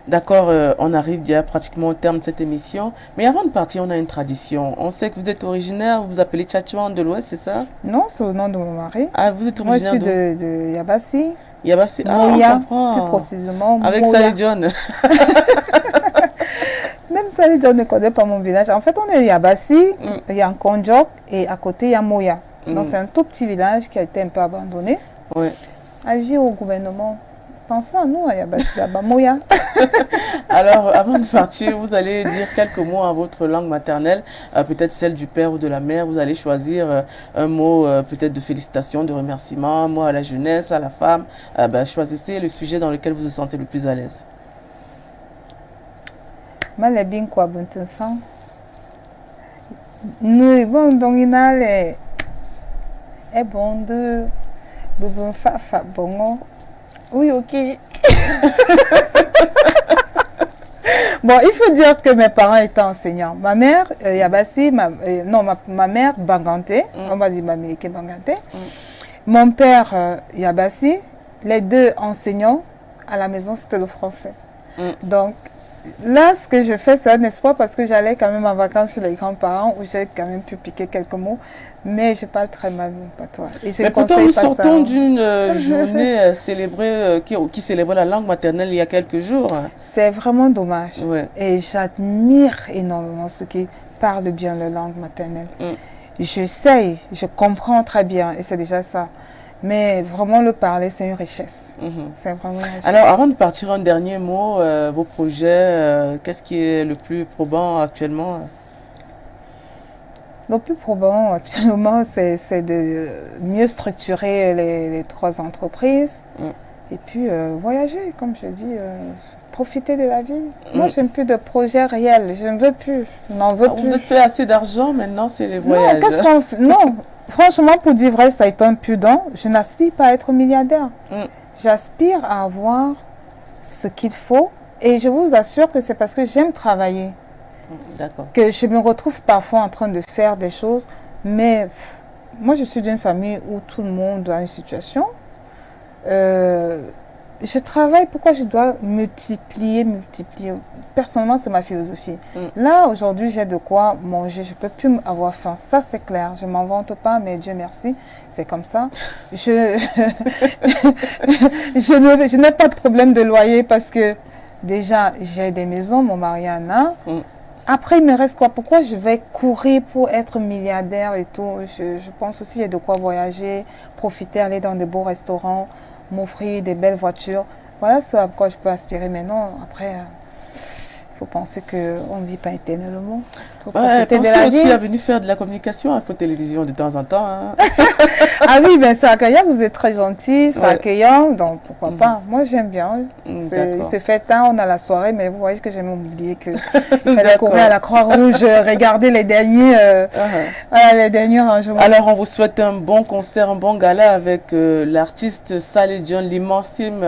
D'accord, on arrive déjà pratiquement au terme de cette émission. Mais avant de partir, on a une tradition. On sait que vous êtes originaire, vous vous appelez Tchatchouan de l'Ouest, c'est ça? Non, c'est le nom de mon mari. Ah, vous êtes originaire? Moi, je suis de Yabassi. Yabassi, Moya, plus précisément. Avec Sally John. Même Sally John ne connaît pas mon village. En fait, on est Yabassi, il y a un Konjok et à côté, il y a Moya. Donc, c'est un tout petit village qui a été un peu abandonné. Oui. Agir au gouvernement. Pensez à nous, à Yabassi, à Moya. Alors, avant de partir, vous allez dire quelques mots en votre langue maternelle, peut-être celle du père ou de la mère. Vous allez choisir un mot peut-être de félicitations, de remerciement, un mot à la jeunesse, à la femme. Choisissez le sujet dans lequel vous vous sentez le plus à l'aise. Malebin kwa buntunsan. Nous, bon, donc, il a est bon de boubou fa fa bongo. Oui, ok. Bon, il faut dire que mes parents étaient enseignants. Ma mère, Yabassi, ma mère, Banganté, on va dire Mamileke Banganté. Mon père, Yabassi, les deux enseignants, à la maison, c'était le français. Donc, là, ce que je fais, c'est un espoir parce que j'allais quand même en vacances chez les grands-parents où j'ai quand même pu piquer quelques mots. Mais je parle très mal mon patois. Et je mais pourtant, conseille nous pas sortons ça. d'une journée célébrée qui célébrait la langue maternelle il y a quelques jours. C'est vraiment dommage. Ouais. Et j'admire énormément ceux qui parlent bien la langue maternelle. J'essaye, je comprends très bien et c'est déjà ça. Mais vraiment le parler, c'est une richesse. C'est vraiment une richesse. Alors, avant de partir, un dernier mot, vos projets, qu'est-ce qui est le plus probant actuellement? Le plus probant actuellement, c'est de mieux structurer les 3 entreprises et puis voyager, comme je dis, profiter de la vie. Moi, je n'aime plus de projets réels, je ne veux plus, je n'en veux plus. Vous avez fait assez d'argent, maintenant c'est les voyages. Non, qu'est-ce qu'on fait? Non, franchement, pour dire vrai, ça est un pudent. Je n'aspire pas à être milliardaire. J'aspire à avoir ce qu'il faut et je vous assure que c'est parce que j'aime travailler. D'accord. Que je me retrouve parfois en train de faire des choses, mais moi je suis d'une famille où tout le monde a une situation. Je travaille, pourquoi je dois multiplier? Personnellement, c'est ma philosophie. Là, aujourd'hui, j'ai de quoi manger, je ne peux plus avoir faim, ça c'est clair. Je ne m'en vante pas, mais Dieu merci, c'est comme ça. Je n'ai pas de problème de loyer parce que déjà, j'ai des maisons, mon mari en a. Après, il me reste quoi? Pourquoi je vais courir pour être milliardaire et tout? Je pense aussi j'ai de quoi voyager, profiter, aller dans de beaux restaurants, m'offrir des belles voitures. Voilà ce à quoi je peux aspirer. Mais non, après, il faut penser qu'on ne vit pas éternellement. Pensez aussi à venir faire de la communication à Info Télévision de temps en temps. Hein. Ah oui, ben c'est accueillant, vous êtes très gentil, c'est accueillant, donc pourquoi pas. Moi j'aime bien. Il se fait tard, on a la soirée, mais vous voyez que j'ai même oublié qu'il fallait courir à la Croix-Rouge, regarder les derniers, les derniers rangements. Alors on vous souhaite un bon concert, un bon gala avec l'artiste Saleh John, immensissime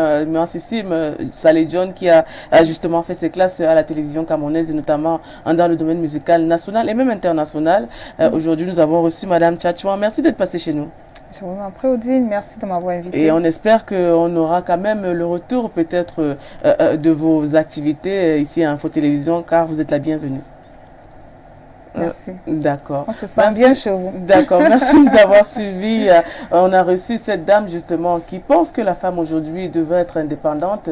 Saleh John qui a justement fait ses classes à la télévision camerounaise et notamment dans le domaine musical national et même international. Aujourd'hui, nous avons reçu Madame Tchatchouan. Merci d'être passée chez nous. Je vous en prie, Odile. Merci de m'avoir invité. Et on espère qu'on aura quand même le retour peut-être de vos activités ici à Info Télévision, car vous êtes la bienvenue. Merci. D'accord. On se sent bien chez vous. D'accord. Merci de nous avoir suivis. On a reçu cette dame justement qui pense que la femme aujourd'hui devrait être indépendante,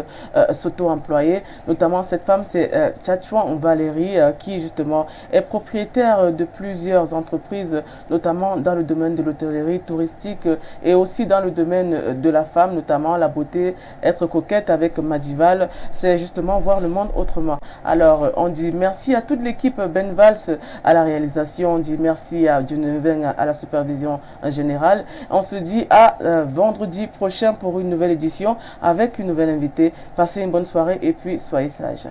s'auto-employer. Notamment cette femme, c'est Tchatchouan Valérie qui justement est propriétaire de plusieurs entreprises, notamment dans le domaine de l'hôtellerie touristique et aussi dans le domaine de la femme, notamment la beauté, être coquette avec Madival. C'est justement voir le monde autrement. Alors, on dit merci à toute l'équipe Ben Valls à la réalisation, on dit merci à Geneviève à la supervision en général. On se dit à vendredi prochain pour une nouvelle édition avec une nouvelle invitée. Passez une bonne soirée et puis soyez sages.